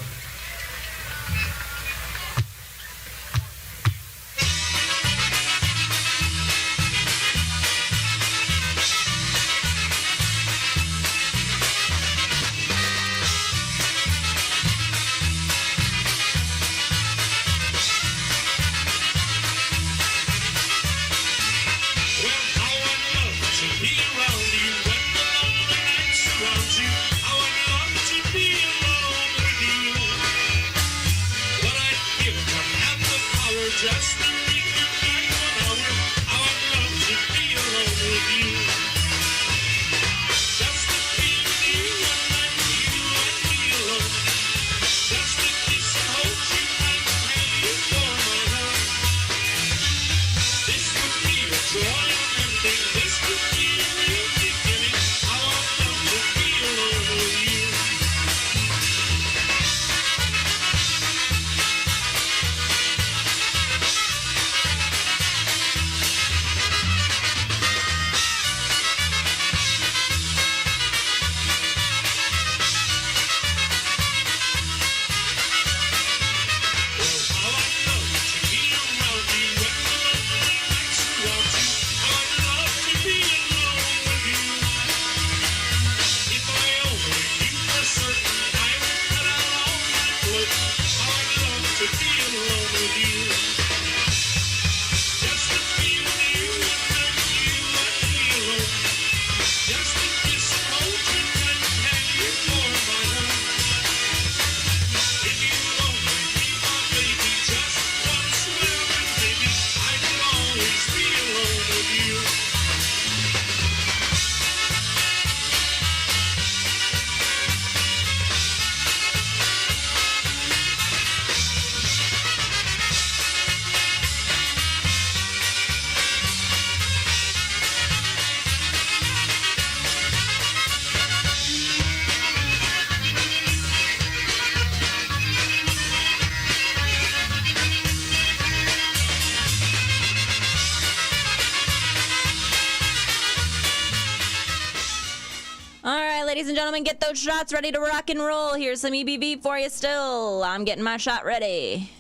[SPEAKER 4] Ladies and gentlemen, get those shots ready to rock and roll. Here's some EBV for you still. I'm getting my shot ready.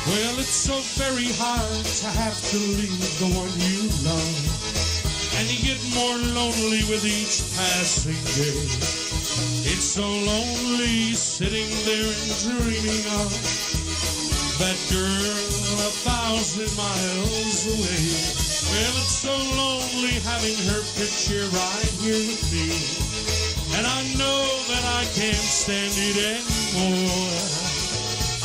[SPEAKER 5] Well, it's so very hard to have to leave the one you love, and you get more lonely with each passing day. It's so lonely sitting there and dreaming of that girl 1,000 miles away. Well, it's so lonely having her picture right here with me, and I know that I can't stand it anymore.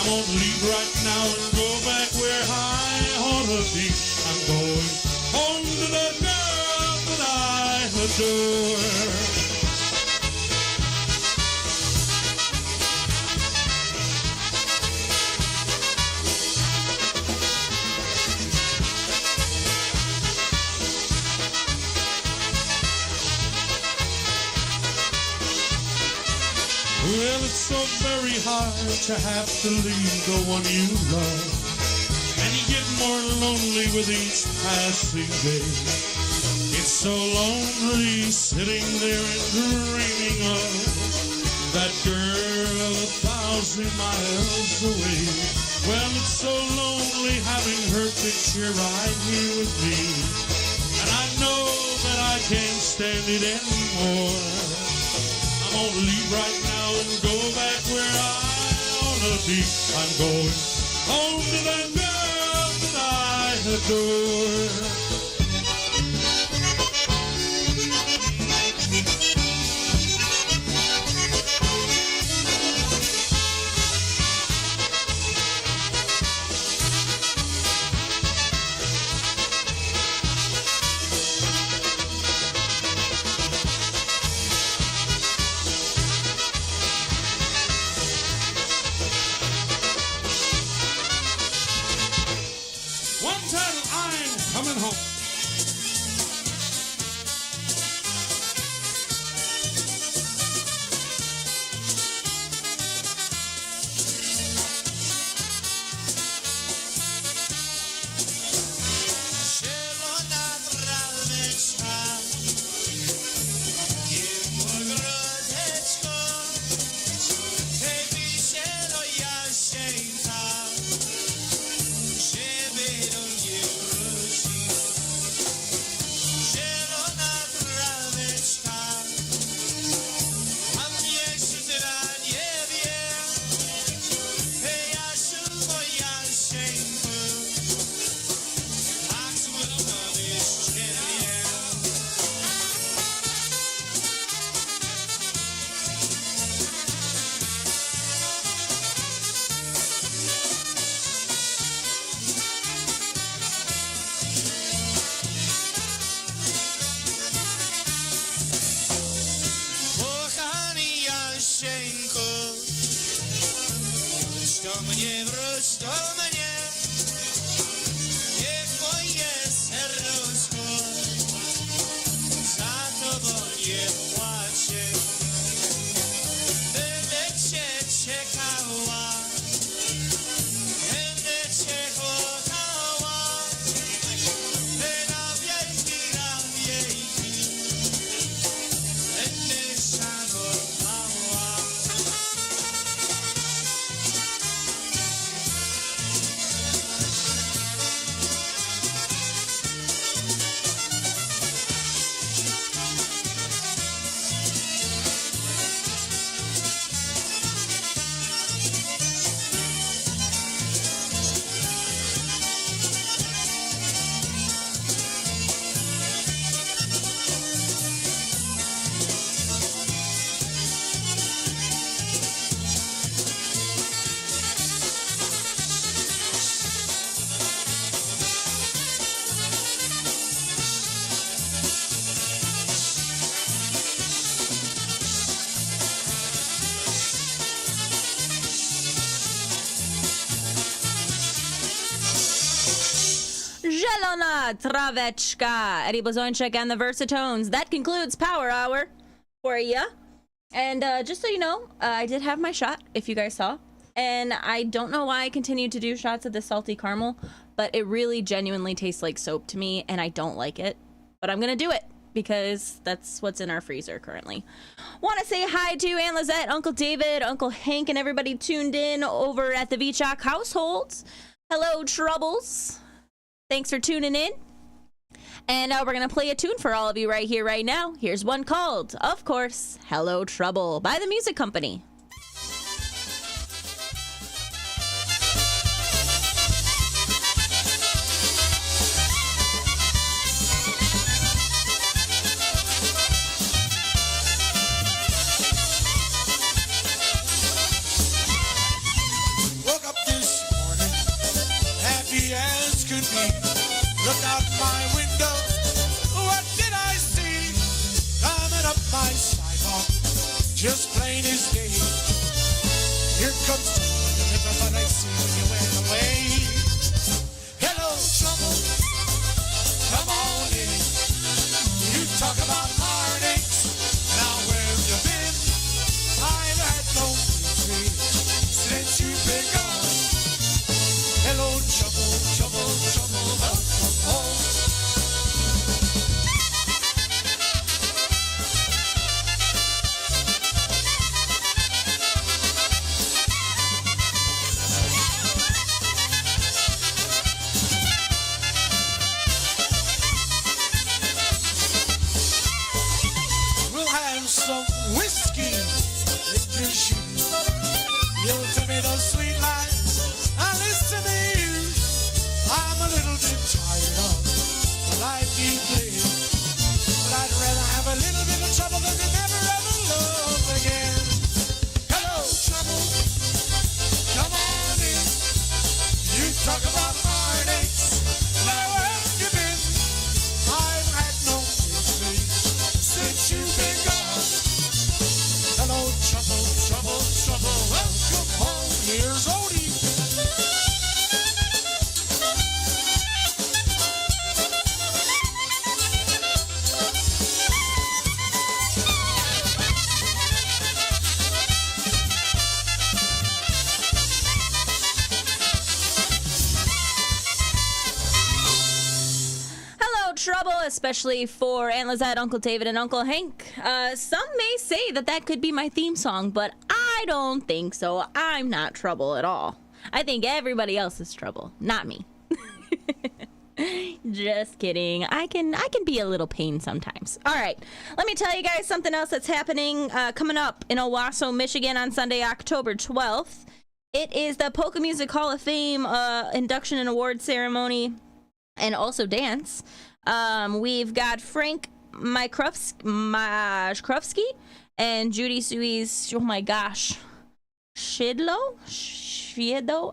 [SPEAKER 5] I'm gonna leave right now and go back where I ought to be. I'm going home to the girl that I adore. so very hard to have to leave the one you love, and you get more lonely with each passing day. It's so lonely sitting there and dreaming of that girl 1,000 miles away. Well, it's so lonely having her picture right here with me, and I know that I can't stand it anymore. I'm gonna leave right now and go back where I ought to be. I'm going home to that girl that I adore. Coming home.
[SPEAKER 4] Zielona Traweczka, Eddie Blazonczyk and the Versatones. That concludes Power Hour for you. And just so you know, I did have my shot, if you guys saw. And I don't know why I continued to do shots of the salty caramel, but it really genuinely tastes like soap to me, and I don't like it. But I'm going to do it, because that's what's in our freezer currently. Want to say hi to Aunt Lizette, Uncle David, Uncle Hank, and everybody tuned in over at the Vichok household. Hello, Troubles. Thanks for tuning in. And we're going to play a tune for all of you right here, right now. Here's one called, of course, Hello Trouble by the Music Company.
[SPEAKER 5] Woke up this morning, happy as could be. Looked out my window, what did I see? Coming up my sidewalk, just plain as day. Here comes the river, but I see when you went away. Hello, trouble, come on in. You talk about heartaches, now where have you been? I've had no You'll tell me those sweet lies. Now listen to you. I'm a little bit tired of the life you live. But I'd rather have a little bit of trouble than to never ever love again. Hello, trouble. Come on in. You talk about heartaches. Now where have you been? I've had no victory since you've been gone. Hello, trouble, trouble, trouble. Welcome home. Here's Odie.
[SPEAKER 4] Trouble, especially for Aunt Lizette, Uncle David, and Uncle Hank. Some may say that could be my theme song, but I don't think so. I'm not trouble at all. I think everybody else is trouble, not me. Just kidding. I can be a little pain sometimes. All right, let me tell you guys something else that's happening coming up in Owasso, Michigan on Sunday, October 12th. It is the Polka Music Hall of Fame induction and award ceremony and also dance. We've got Frank Majkrowski and Judy Sui's, oh my gosh, Shiedo?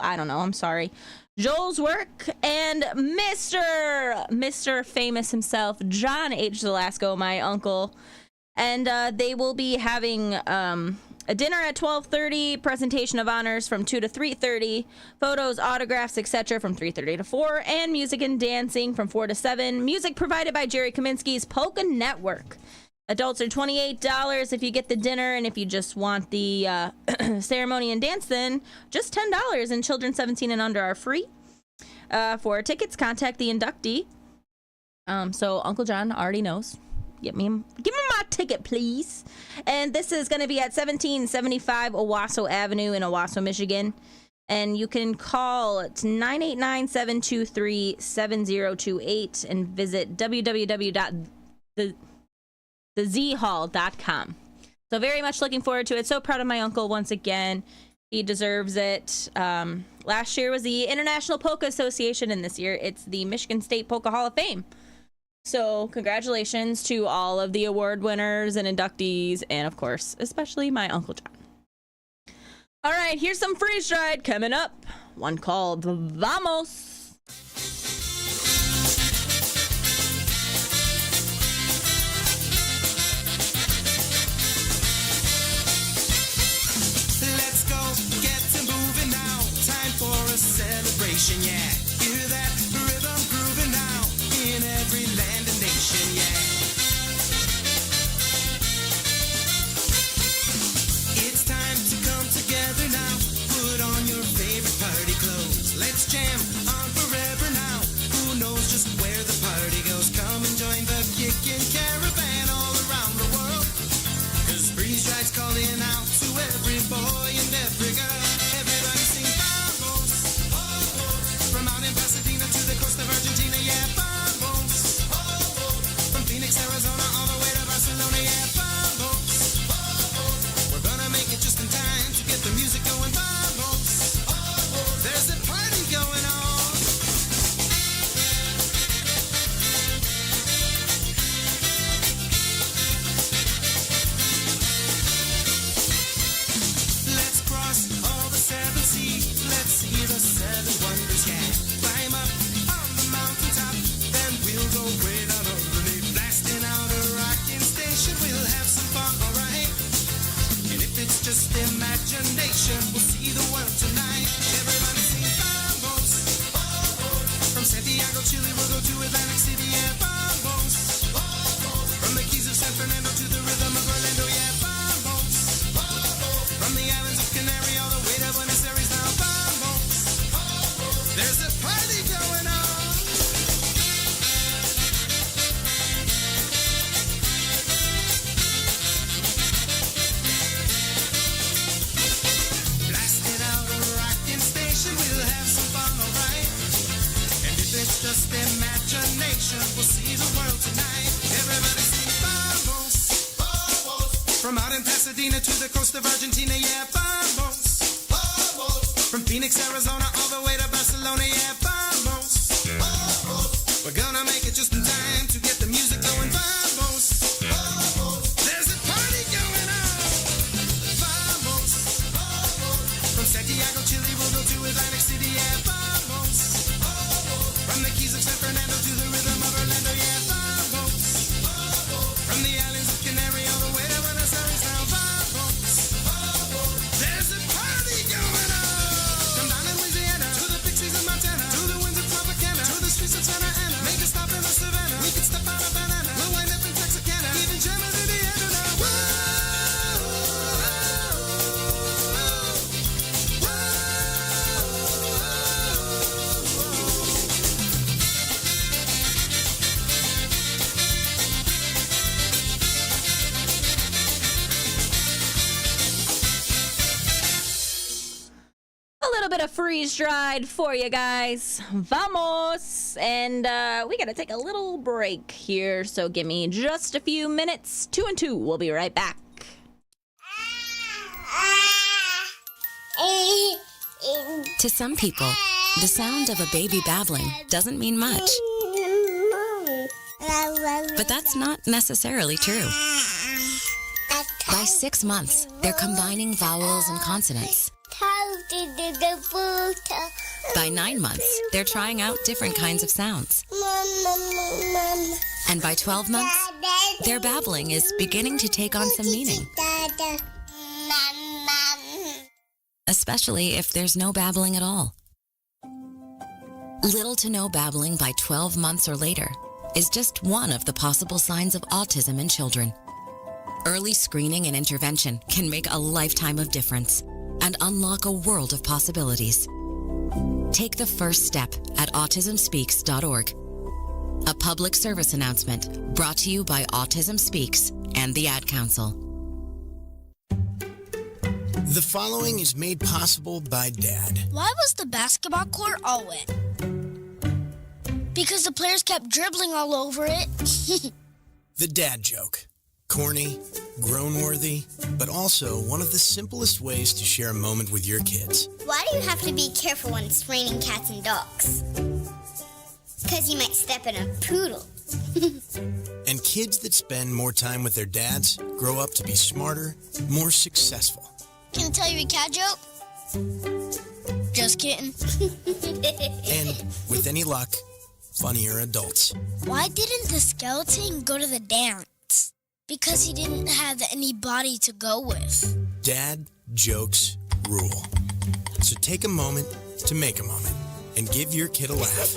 [SPEAKER 4] I don't know, I'm sorry. Joel's work and Mr. Famous himself, John H. Zelasco, my uncle. And they will be having a dinner at 12:30, presentation of honors from 2 to 3:30, photos, autographs, etc. from 3:30 to 4, and music and dancing from 4 to 7. Music provided by Jerry Kaminsky's Polka Network. Adults are $28 if you get the dinner, and if you just want the ceremony and dance, then just $10, and children 17 and under are free. For tickets, contact the inductee. So Uncle John already knows. Give me my ticket, please. And this is going to be at 1775 Owasso Avenue in Owasso, Michigan. And you can call 989-723-7028 and visit www.thezhall.com. So very much looking forward to it. So proud of my uncle once again. He deserves it. Last year was the International Polka Association, and this year it's the Michigan State Polka Hall of Fame. So congratulations to all of the award winners and inductees, and of course, especially my Uncle John. All right, here's some freeze-dried coming up. One called Vamos.
[SPEAKER 18] Let's go, get to moving now. Time for a celebration, yeah. Hear that rhythm grooving now in every land and nation, yeah. It's time to come together now. Put on your favorite party clothes. Let's jam on forever now. Who knows just where the party goes? Come and join the kickin' caravan all around the world. 'Cause Breeze Ride's calling out to every boy and every girl. Everybody sing vamos, from out in Pasadena to the coast of Argentina, yeah, vamos. From Phoenix, Arizona, all the way to Barcelona, yeah, vamos. We're gonna make it just in time to get the music going, vamos. There's a party going on. Let's cross all the 7 seas. Let's see the 7 wonders, yeah. Climb up on the mountaintop, then we'll go way down underneath. Blasting out a rocking station, we'll have some fun, alright. And if it's just imagination, we'll see the world tonight. Everybody sing vamos. From Santiago, Chile, we'll go to Atlantic City, yeah, vamos. From the keys of San Fernando to the rhythm of Orlando, yeah, vamos. From the islands of Canary all the way to Buenos Aires, now vamos. There's a party going on. Blasting out a rocking station, we'll have some fun, alright. And if it's just imagination, we'll see the world tonight. Everybody sing vamos. From out in Pasadena to the coast of Argentina, yeah, vamos.
[SPEAKER 19] From Phoenix, Arizona, all the way to Barcelona, yeah, vamos. We're gonna make it just in time to get the music going, vamos. There's a party going on, vamos. From Santiago, Chile, we'll go to Atlantic City, yeah, vamos. From the Keys of San Fernando to the rhythm of Orlando, yeah, vamos. From the islands of Canary all the way to Buenos Aires, now vamos. There's a party going on. From down in Louisiana to the Pixies of Montana to the winds of Tropicana to the streets of Santa Ana. Make a stop in the Savannah. We can step out of banana. We'll wind up in Texarkana. Even German Indiana now.
[SPEAKER 4] A little bit of freeze dried for you guys. Vamos! And we gotta take a little break here, so give me just a few minutes. 2 and 2. We'll be right back.
[SPEAKER 16] To some people, the sound of a baby babbling doesn't mean much. But that's not necessarily true. By 6 months, they're combining vowels and consonants. By 9 months, they're trying out different kinds of sounds. And by 12 months, their babbling is beginning to take on some meaning. Especially if there's no babbling at all. Little to no babbling by 12 months or later is just one of the possible signs of autism in children. Early screening and intervention can make a lifetime of difference and unlock a world of possibilities. Take the first step at autismspeaks.org. A public service announcement brought to you by Autism Speaks and the Ad Council.
[SPEAKER 20] The following is made possible by Dad.
[SPEAKER 21] Why was the basketball court all wet? Because the players kept dribbling all over it.
[SPEAKER 20] The dad joke. Corny, grown-worthy, but also one of the simplest ways to share a moment with your kids.
[SPEAKER 22] Why do you have to be careful when it's raining cats and dogs? Because you might step in a poodle.
[SPEAKER 20] And kids that spend more time with their dads grow up to be smarter, more successful.
[SPEAKER 21] Can I tell you a cat joke? Just kidding.
[SPEAKER 20] And with any luck, funnier adults.
[SPEAKER 21] Why didn't the skeleton go to the dance? Because he didn't have any body to go with.
[SPEAKER 20] Dad jokes rule. So take a moment to make a moment and give your kid a laugh.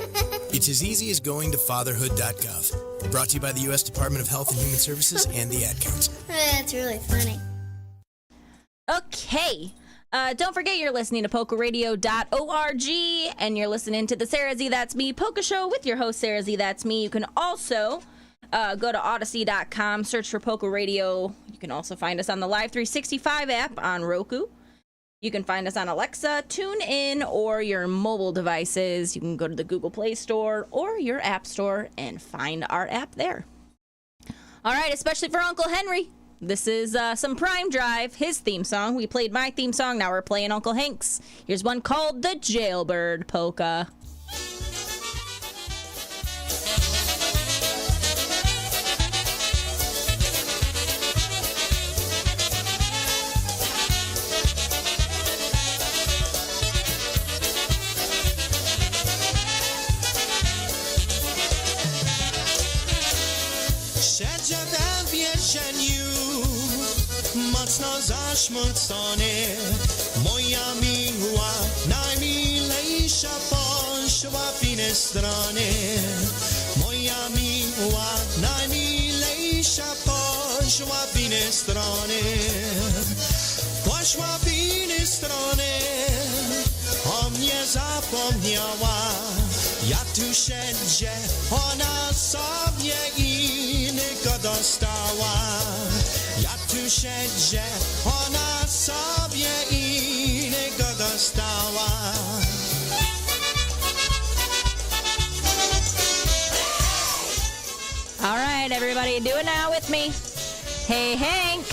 [SPEAKER 20] It's as easy as going to fatherhood.gov. Brought to you by the U.S. Department of Health and Human Services and the Ad Council.
[SPEAKER 22] That's really funny.
[SPEAKER 4] Okay. Don't forget you're listening to PolkaRadio.org and you're listening to the SareZee That's Me Polka Show with your host SareZee That's Me. You can also go to Odyssey.com, search for Polka Radio. You can also find us on the Live 365 app on Roku. You can find us on Alexa, TuneIn, or your mobile devices. You can go to the Google Play Store or your App Store and find our app there. All right, especially for Uncle Henry. This is some Prime Drive, his theme song. We played my theme song, now we're playing Uncle Hank's. Here's one called the Jailbird Polka.
[SPEAKER 1] Siedziałem w więzieniu, mocno zaszmurcony. Moja miła, najmilejsza poszła w inne strony. Moja miła, najmilejsza poszła w inne strony. Poszła w inne strony, o mnie zapomniała. Ja tu siedzę, ona sobie innego dostała. Ja tu siedzę, ona sobie innego dostała.
[SPEAKER 4] All right, everybody, do it now with me. Hey, Hank.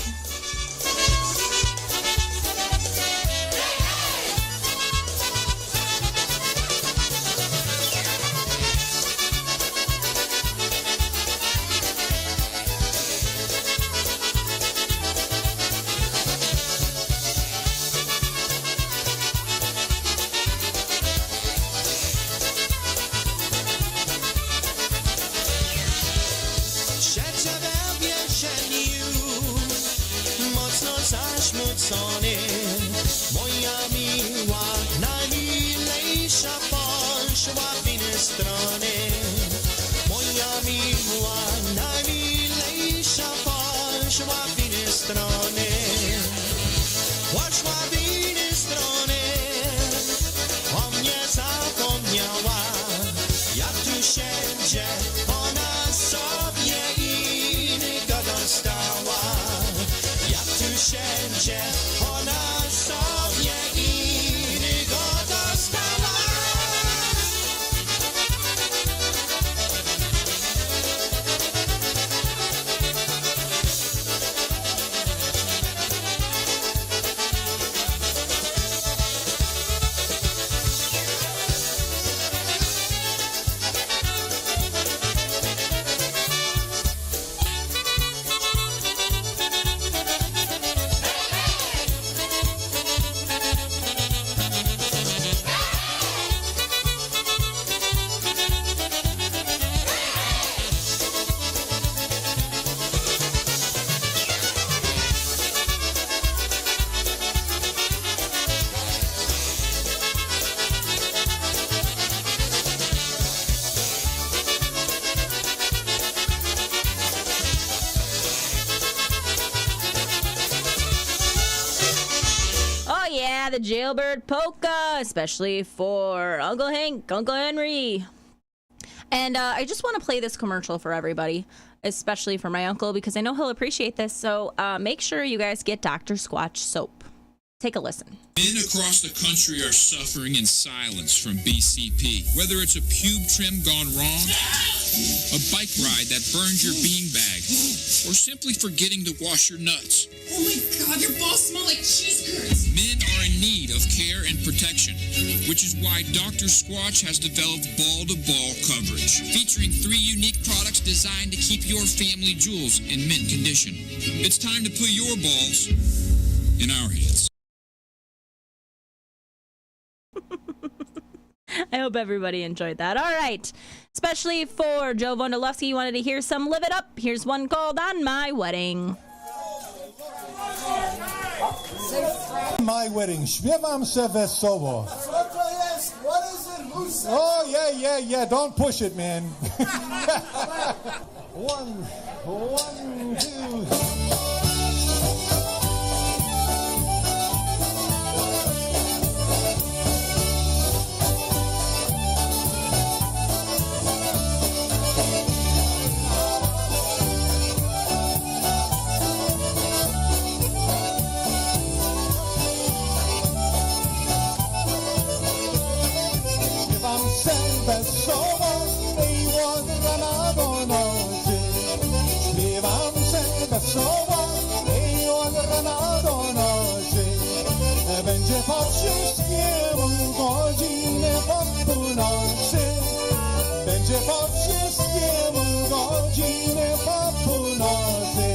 [SPEAKER 4] the jailbird polka, especially for Uncle Hank, Uncle Henry. And I just want to play this commercial for everybody, especially for my uncle, because I know he'll appreciate this. So make sure you guys get Dr. Squatch soap. Take a listen.
[SPEAKER 2] Men across the country are suffering in silence from BCP. Whether it's a pube trim gone wrong, a bike ride that burns your beanbag, or simply forgetting to wash your nuts.
[SPEAKER 3] Oh my God, your balls smell like cheese curds.
[SPEAKER 2] Men are in need of care and protection, which is why Dr. Squatch has developed ball-to-ball coverage, featuring 3 unique products designed to keep your family jewels in mint condition. It's time to put your balls in our hands.
[SPEAKER 4] I hope everybody enjoyed that. All right. Especially for Joe Vondalovsky, you wanted to hear some Live It Up. Here's one called On My Wedding.
[SPEAKER 23] My wedding. Śpiewam se wesoło.
[SPEAKER 24] What is it? Who said
[SPEAKER 23] Oh, yeah. Don't push it, man. One, two. Wesoło i ładna do nocy. Śpiewam se wesoło i ładna do nocy. Będzie po wszystkiemu godzinę po północy. Będzie po wszystkiemu godzinę po północy.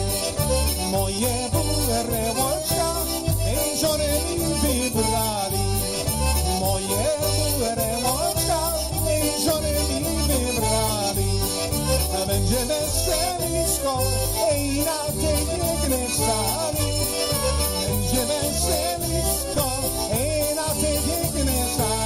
[SPEAKER 23] Moje burełeczka i żony mi wybrali. Moje burełeczka żony mi wybrali. Będzie weselisko i na tej pięknej sali. Będzie weselisko i na tej pięknej sali.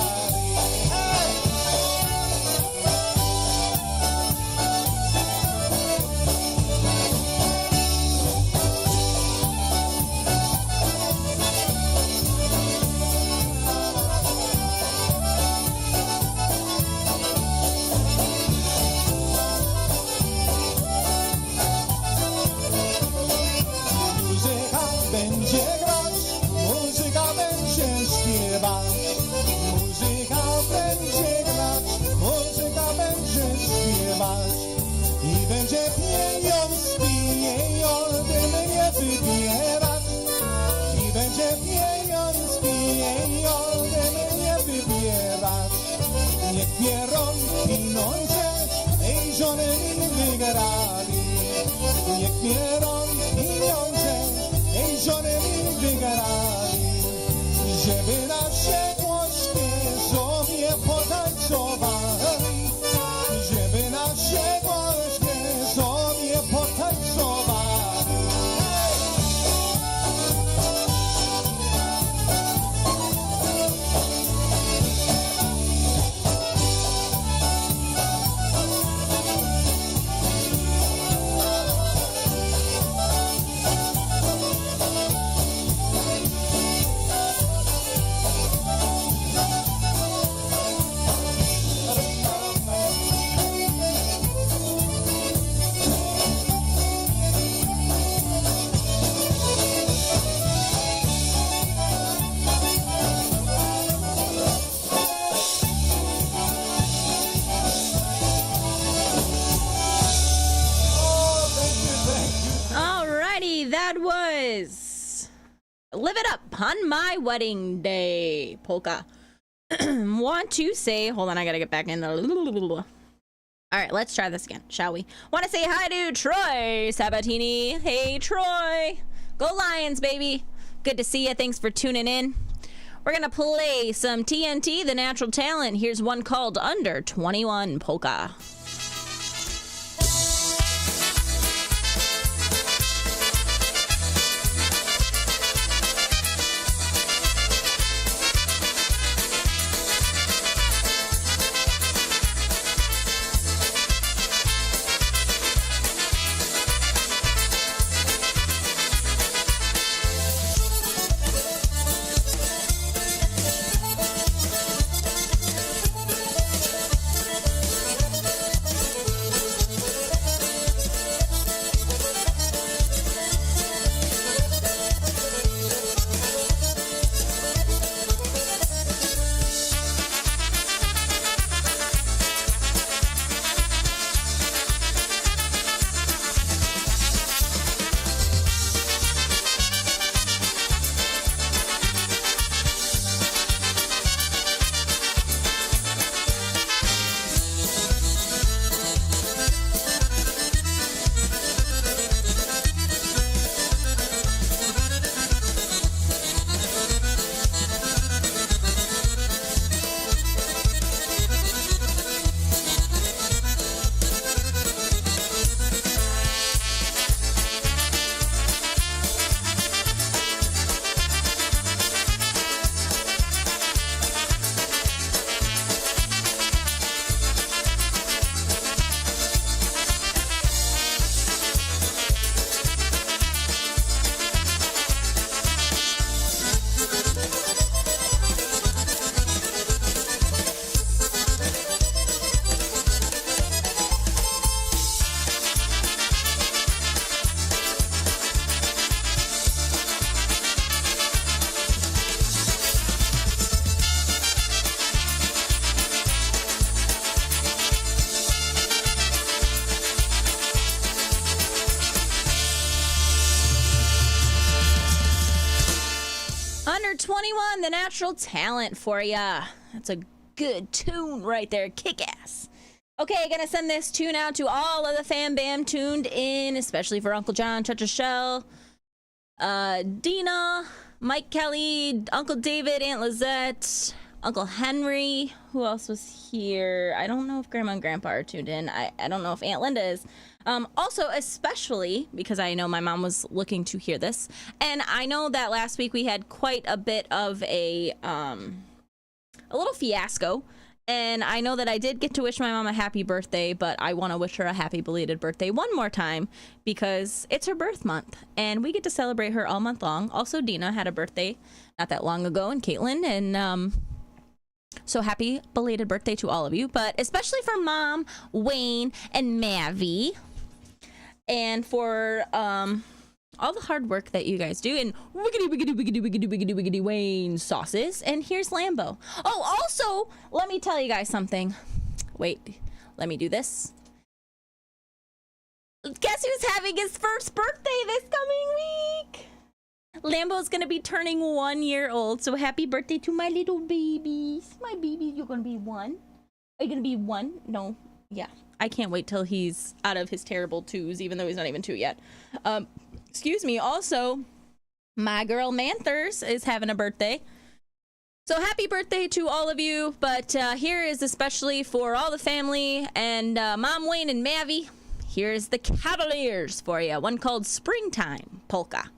[SPEAKER 23] I będzie pieniądze mnie wybierać. I będzie pieniądze mnie wybierać. Niech bierą pieniądze i żony mi wygrali. Niech bierą pieniądze i żony mi wygrali. Żeby nasze głośkie sobie potańcowali. Żeby nasze głośkie sobie potańcowali.
[SPEAKER 4] That was Live It Up on My Wedding Day, Polka. Want to say, hold on, I gotta get back in the. All right, let's try this again, shall we? Want to say hi to Troy Sabatini. Hey, Troy. Go Lions, baby. Good to see you. Thanks for tuning in. We're gonna play some TNT, The Natural Talent. Here's one called Under 21 Polka. One, The Natural Talent for ya. That's a good tune right there. Kick-ass. Okay, gonna send this tune out to all of the fam bam tuned in, especially for Uncle John, Chucha Shell, Dina, Mike Kelly, Uncle David, Aunt Lizette, Uncle Henry. Who else was here? I don't know if Grandma and Grandpa are tuned in. I don't know if Aunt Linda is. Also, especially because I know my mom was looking to hear this, and I know that last week we had quite a bit of a little fiasco, and I know that I did get to wish my mom a happy birthday, but I want to wish her a happy belated birthday one more time because it's her birth month, and we get to celebrate her all month long. Also, Dina had a birthday not that long ago, and Caitlin, and so happy belated birthday to all of you, but especially for Mom, Wayne, and Mavi, and for all the hard work that you guys do, and wiggity Wayne sauces. And here's Lambo. Oh, also, let me tell you guys something. Wait, let me do this. Guess who's having his first birthday this coming week? Lambo's gonna be turning 1 year old, so happy birthday to my little babies. My babies, you're gonna be 1. Are you gonna be 1? No. Yeah. I can't wait till he's out of his terrible 2s, even though he's not even 2 yet. Excuse me. Also, my girl Manthers is having a birthday. So happy birthday to all of you. But here is especially for all the family and Mom, Wayne, and Mavi. Here's the Cavaliers for you. One called Springtime Polka.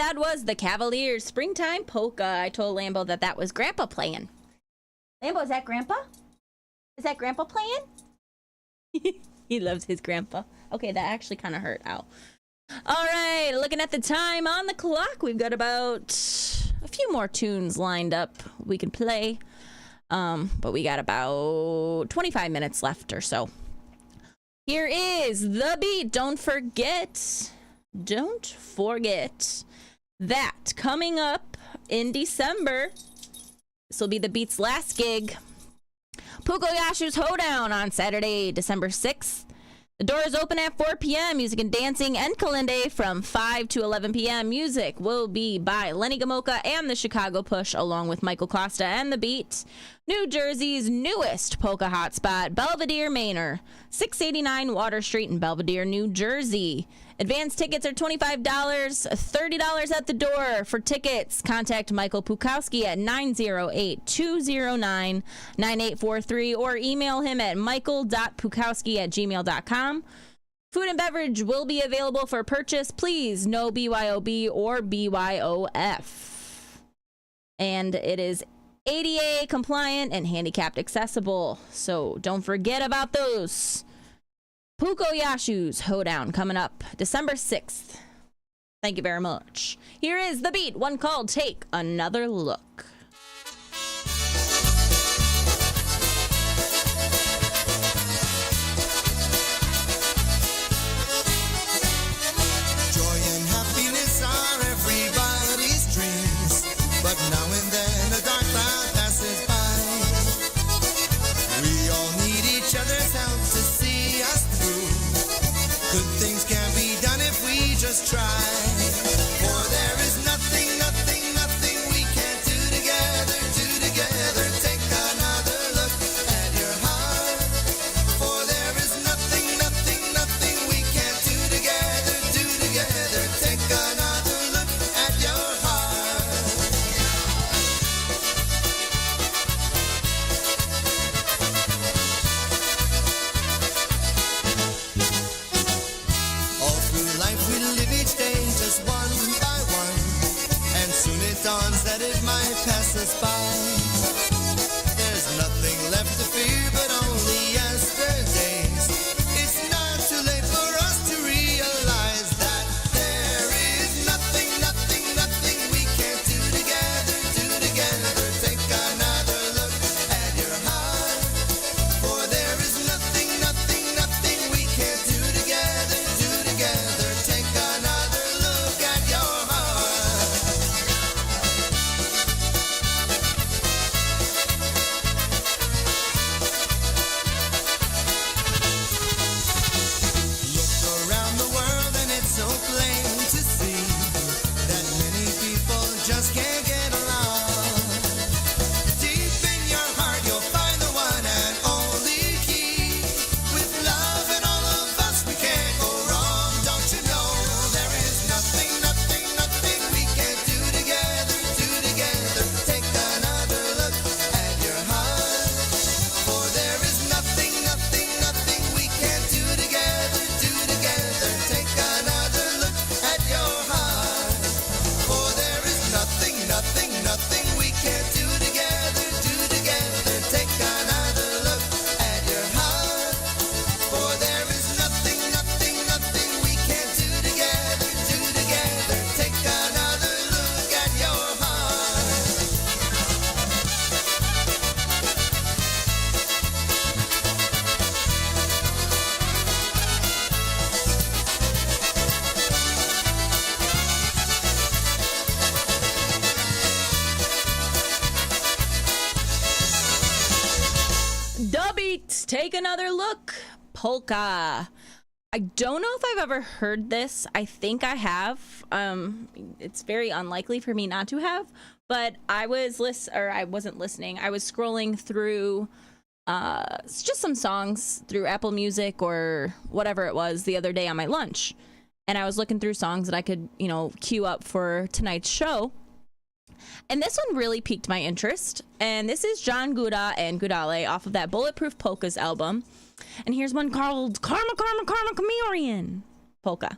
[SPEAKER 4] that was the Cavaliers' Springtime Polka. I told Lambo that was Grandpa playing. Lambo, is that Grandpa? Is that Grandpa playing? He loves his grandpa. Okay, that actually kind of hurt. Ow. All right, looking at the time on the clock, we've got about a few more tunes lined up we can play. But we got about 25 minutes left or so. Here is The Beat. Don't forget that coming up in December, this will be The Beat's last gig. Pukoyashu's Hoedown on Saturday, December 6th. The doors open at 4 p.m. Music and dancing and Kalinde from 5 to 11 p.m. Music will be by Lenny Gamoka and the Chicago Push, along with Michael Costa and The Beat. New Jersey's newest polka hotspot, Belvedere Manor, 689 Water Street in Belvedere, New Jersey. Advance tickets are $25, $30 at the door. For tickets, contact Michael Pukowski at 908-209-9843 or email him at michael.pukowski@gmail.com. Food and beverage will be available for purchase. Please, no BYOB or BYOF. And it is ADA compliant and handicapped accessible. So don't forget about those. Pukoyashu's Hoedown coming up December 6th. Thank you very much. Here is The Beat, one called Take Another Look.
[SPEAKER 19] Joy and happiness are everybody's dreams, but now and then a dark cloud passes by. We all need each other's help to see us through. Good things can be done if we just try. For there is nothing we can't do together, Take another look at your heart. For there is nothing we can't do together, Take another look at your heart. All through life we live each day just one by one, and soon it dawns that it might pass us by. There's nothing left to fear but only yesterdays. It's not too late for us to realize that there is nothing we can't do together, Take another look at your heart. For there is nothing we can't do together, Take another look at your heart. Look around the world and it's so plain to see that many people just can't get along. Deep in your heart you'll find the one and only key. With love and all of us we can't go wrong. Don't you know there is nothing we can't do together, Take another look at your heart. For there is nothing we can't do together, Take another look at your heart. For there is nothing we can't do together, Take another look at your heart. For there is nothing we can't do together, Take another look at your heart.
[SPEAKER 4] The Beat, Take Another Look, Polka. I don't know if I've ever heard this. I think I have. It's very unlikely for me not to have. But I wasn't listening. I was scrolling through just some songs through Apple Music or whatever it was the other day on my lunch. And I was looking through songs that I could, queue up for tonight's show. And this one really piqued my interest. And this is John Guda and Gudale off of that Bulletproof Polkas album. And here's one called Karma, Karma, Karma, Chameleon Polka.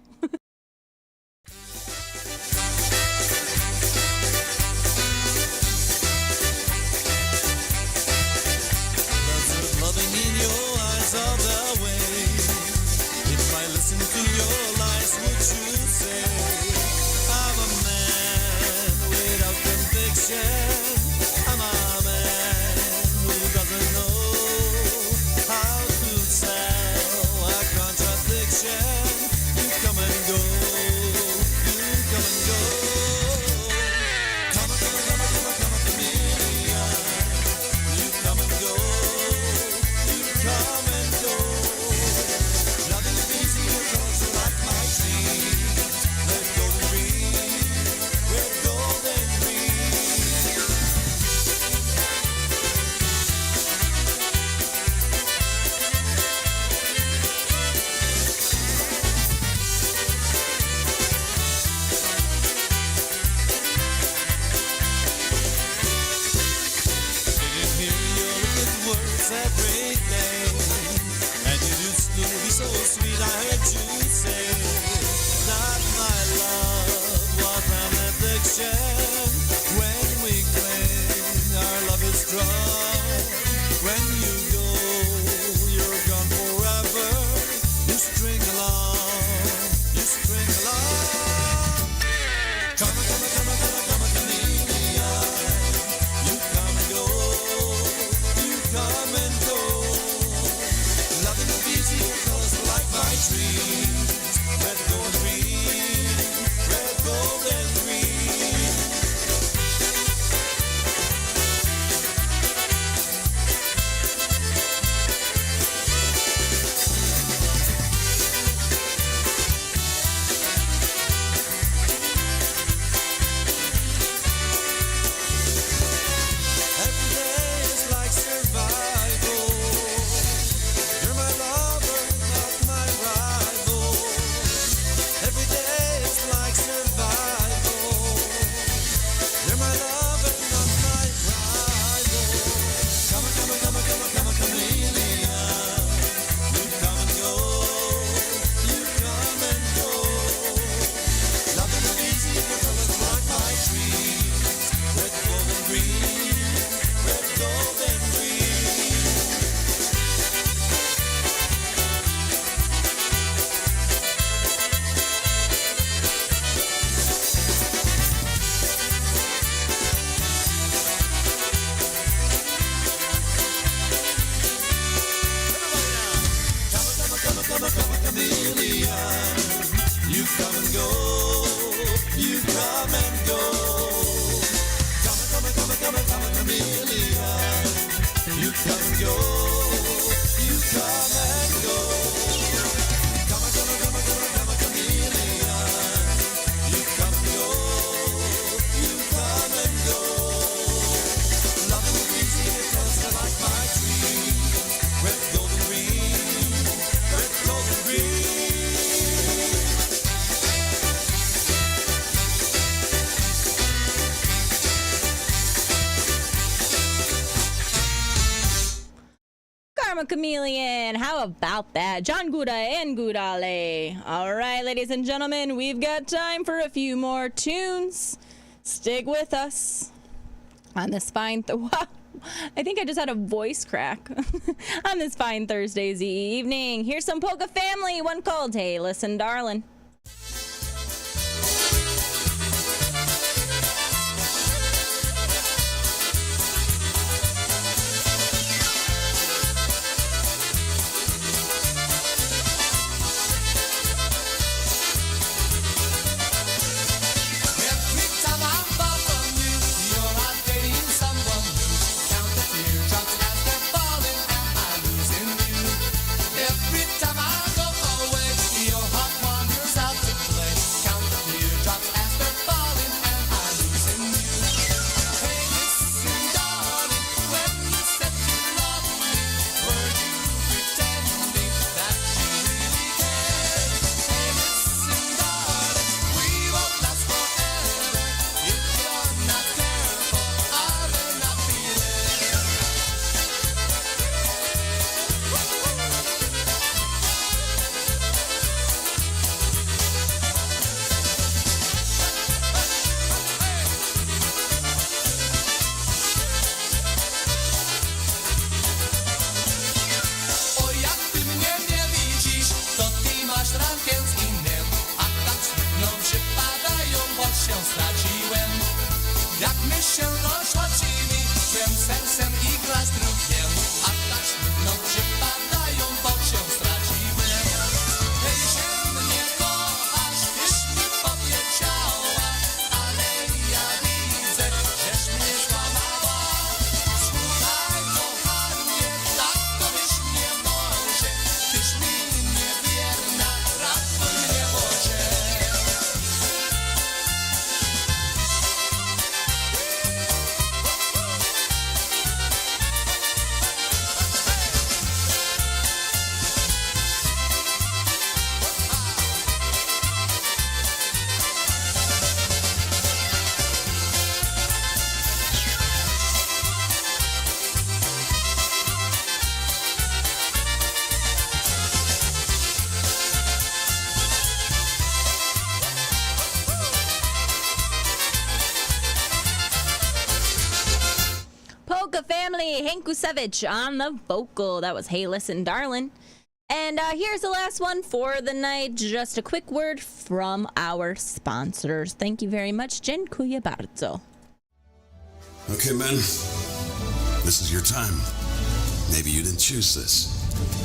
[SPEAKER 18] love was an addiction. When we cling, our love is strong. When you go, you're gone forever. You string along, you string along. Come on, come on, come on, come on, come on, chameleon. You come and go, you come and go. Loving the beauty of colors like my dreams. Red, gold, and green. Red, gold, and green. Every day is like survival. You're my lover, not my rival. Every day is like survival. You're my lover, not my rival. Come on, come on, come on, come on, come on, chameleon. You come and go, you come and go. Loving the easy, your colors like my dreams. Red, gold, and green. Red, gold, and green. Come on, chameleon. You come and go. You come and go. Come on, chameleon. You come and go. You come and go. Come on, chameleon. You come and go. You come and go. Loving the easy, it colors that like my dreams. Red, gold, and green. Red, gold, and green.
[SPEAKER 4] Karma Chameleon, how about that? John Gouda and Goudale. All right, ladies and gentlemen, we've got time for a few more tunes. Stick with us on this fine... wow, I think I just had a voice crack on this fine Thursday's evening. Here's some Polka Family, one called Hey Listen Darlin'.
[SPEAKER 18] Every time I'm far from you, you're not dating someone new. Count the teardrops as they're falling, am I losing you? Every time I go away, your heart wanders out to play. Count the teardrops as they're falling, am I losing you? Hey, listen, darling, when you said you loved me, were you pretending that you really cared? Hey, listen, darling, we won't last forever. If you're not careful, I will not be there. O jak ty mnie nie widzisz, to ty masz rankę z innym, a tak smutno przypadają, bo się straciłem. Jak myśl się rozchodzili, swym sercem igla z drugiem, a tak smutno przypadają, bo się straciłem. Hej, że mnie kochasz, tyś mi powiedziała, ale ja widzę, żeś mnie złamała. Słuchaj, kochanie, tak to być nie może, tyś mi niewierna, ratuj mnie Boże.
[SPEAKER 4] Hey, Hankusevich on the vocal. That was Hey Listen Darlin'. And here's the last one for the night. Just a quick word from our sponsors. Thank you very much. Dziękuję bardzo.
[SPEAKER 6] Okay, men. This is your time. Maybe you didn't choose this,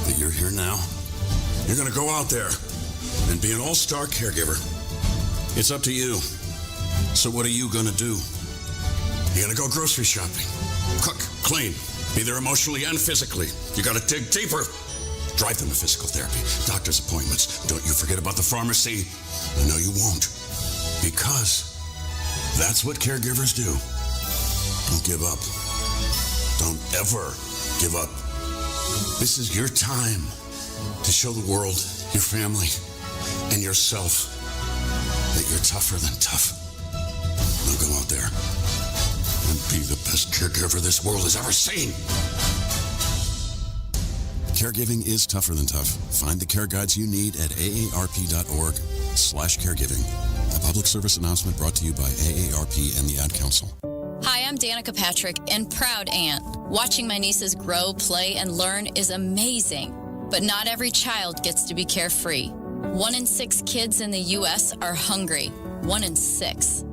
[SPEAKER 6] but you're here now. You're going to go out there and be an all-star caregiver. It's up to you. So what are you going to do? You're going to go grocery shopping, cook, clean, be there emotionally and physically. You got to dig deeper. Drive them to physical therapy, doctor's appointments. Don't you forget about the pharmacy. No, you won't. Because that's what caregivers do. Don't give up. Don't ever give up. This is your time to show the world, your family, and yourself that you're tougher than tough. Now go out there and be the best caregiver this world has ever seen. Caregiving is tougher than tough. Find the care guides you need at aarp.org/caregiving. A public service announcement brought to you by AARP and the Ad Council.
[SPEAKER 7] Hi, I'm Danica Patrick and proud aunt. Watching my nieces grow, play, and learn is amazing. But not every child gets to be carefree. 1 in 6 kids in the U.S. are hungry. 1 in 6.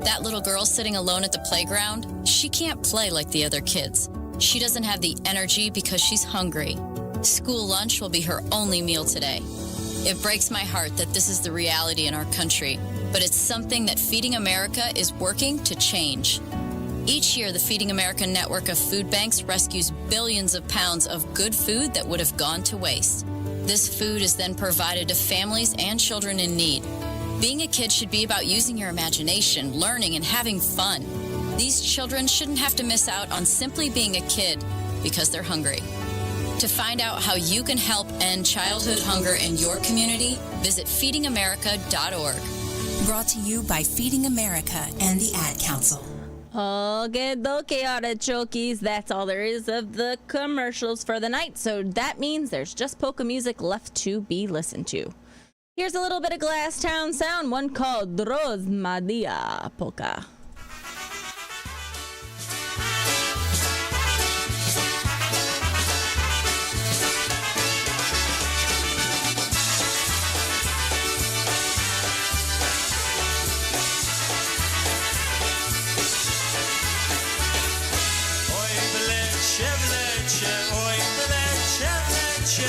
[SPEAKER 7] That little girl sitting alone at the playground, she can't play like the other kids. She doesn't have the energy because she's hungry. School lunch will be her only meal today. It breaks my heart that this is the reality in our country, but it's something that Feeding America is working to change. Each year, the Feeding America network of food banks rescues billions of pounds of good food that would have gone to waste. This food is then provided to families and children in need. Being a kid should be about using your imagination, learning, and having fun. These children shouldn't have to miss out on simply being a kid because they're hungry. To find out how you can help end childhood hunger in your community, visit feedingamerica.org.
[SPEAKER 8] Brought to you by Feeding America and the Ad Council.
[SPEAKER 4] Okay, artichokes. That's all there is of the commercials for the night. So that means there's just polka music left to be listened to. Here's a little bit of Glasstown sound, one called Rozmadia Polka.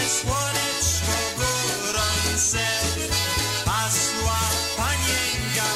[SPEAKER 18] Słoneczko gorące, pasła panienka,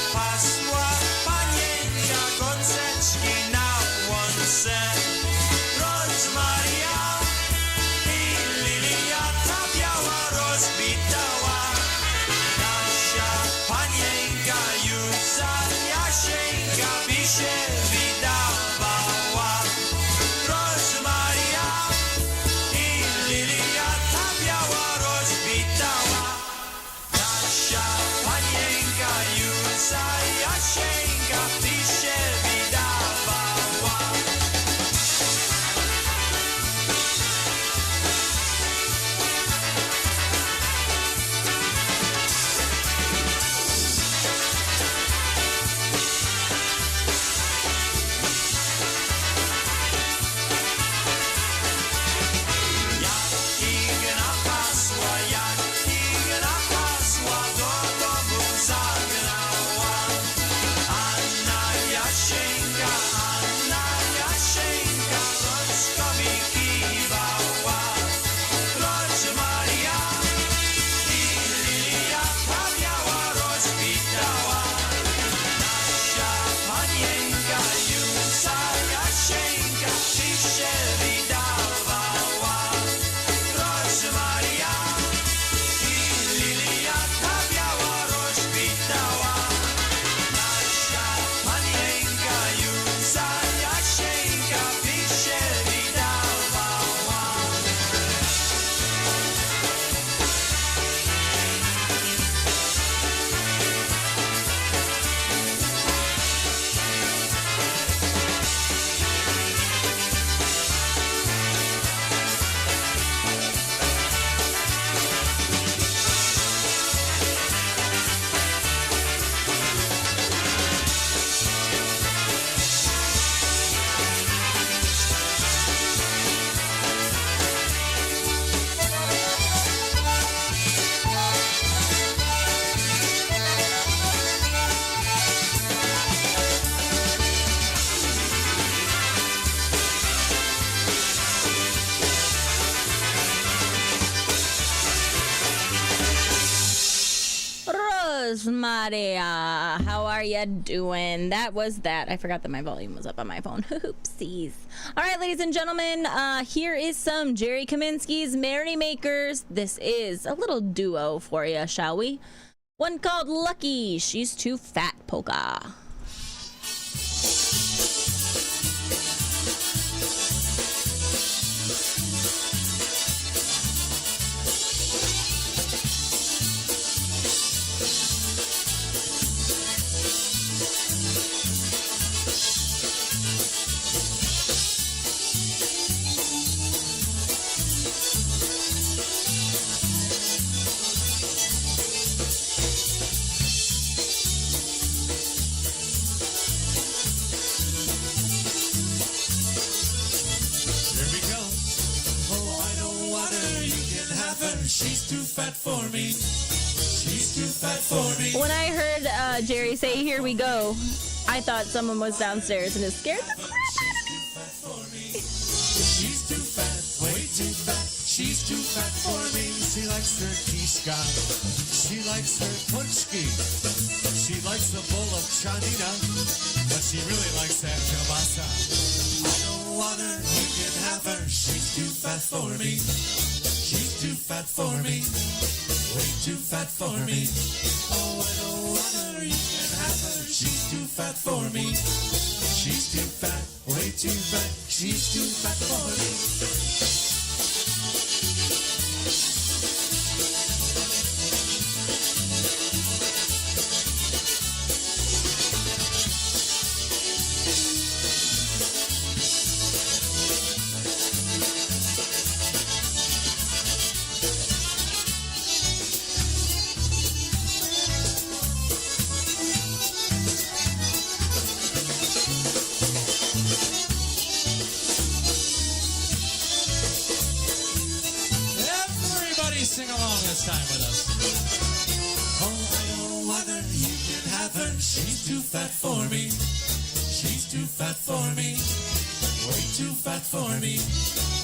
[SPEAKER 4] Jesús Maria. How are you doing? That was that. I forgot that my volume was up on my phone. Oopsies. All right, ladies and gentlemen, here is some Jerry Kaminsky's Merrymakers. This is a little duo for you, shall we? One called Lucky. She's Too Fat, Polka.
[SPEAKER 18] She's too fat for me. She's too fat for me.
[SPEAKER 4] When I heard Jerry say, "Here we go," I thought someone was downstairs and it scared the crap out of me.
[SPEAKER 18] She's too fat, way too fat. She's too fat for me. She likes her kishka. She likes her punchki. She likes a bowl of chanina, but she really likes that kielbasa. I don't want her, you can have her. She's too fat for me. She's too fat for me, way too fat for me. Oh, I don't want her, you can have her. She's too fat for me. She's too fat, way too fat. She's too fat for me. Sing along this time with us. Oh, I don't want her, you can have her. She's too fat for me. She's too fat for me. Way too fat for me.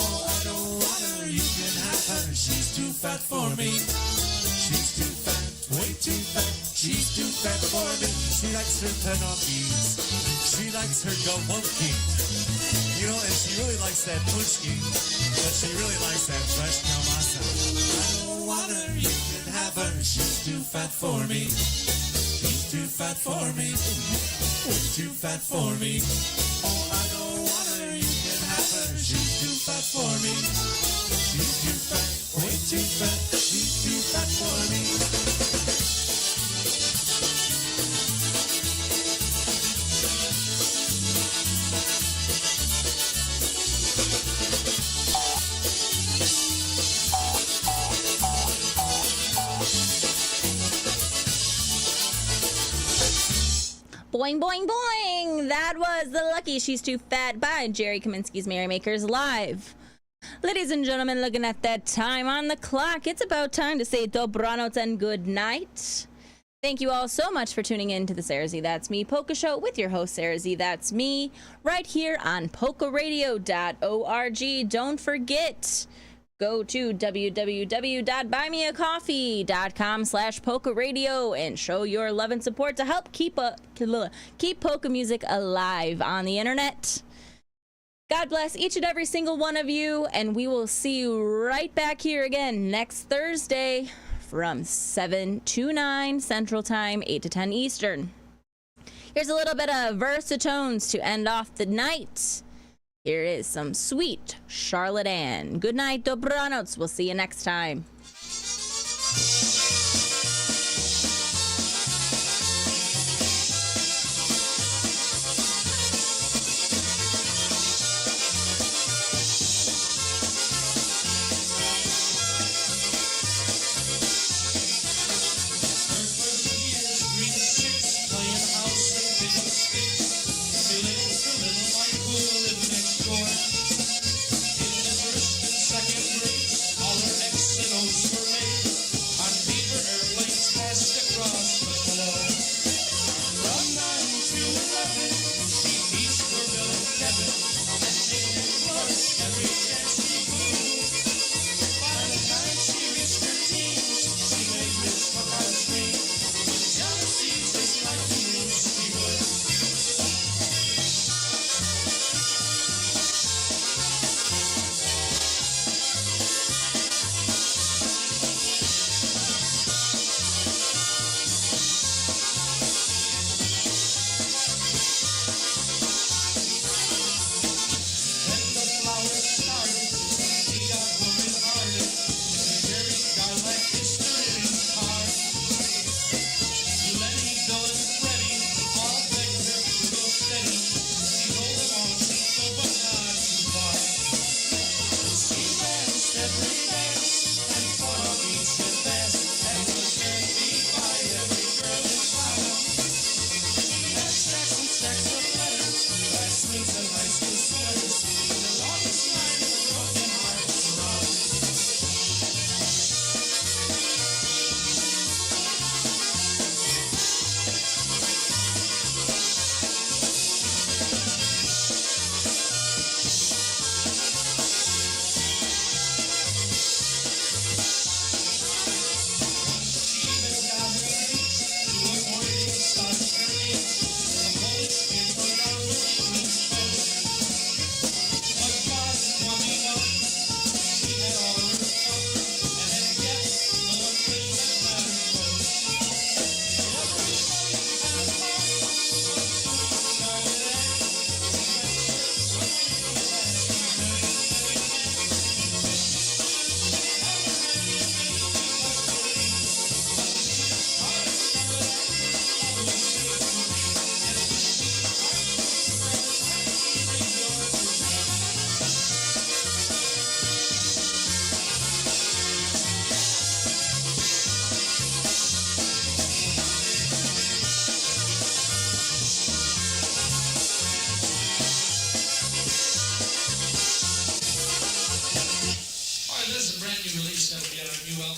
[SPEAKER 18] Oh, I don't want her, you can have her. She's too fat for me. She's too fat, way too fat. She's too fat for me. She likes her pinocchies. She likes her gawonki. You know, and she really likes that punchki. But she really likes that fresh kielbasa. I don't want her, you can have her. She's too fat for me. She's too fat for me. Way too fat for me. Oh, I don't want her, you can have her. She's too fat for me. She's too fat, way too fat. She's too fat for me.
[SPEAKER 4] Boing, boing, boing! That was The Lucky She's Too Fat by Jerry Kaminsky's Merrymakers live. Ladies and gentlemen, looking at that time on the clock, it's about time to say dobranoc and good night. Thank you all so much for tuning in to the SareZee That's Me Polka Show with your host, SareZee That's Me, right here on PolkaRadio.org. Don't forget, go to www.buymeacoffee.com/PolkaRadio and show your love and support to help keep polka music alive on the internet. God bless each and every single one of you, and we will see you right back here again next Thursday from 7 to 9 Central Time, 8 to 10 Eastern. Here's a little bit of versatones to end off the night. Here is some sweet Charlotte Ann. Good night, dobranoc. We'll see you next time.
[SPEAKER 18] Second rate, all her X and O's
[SPEAKER 5] brand new release that'll be on our new album.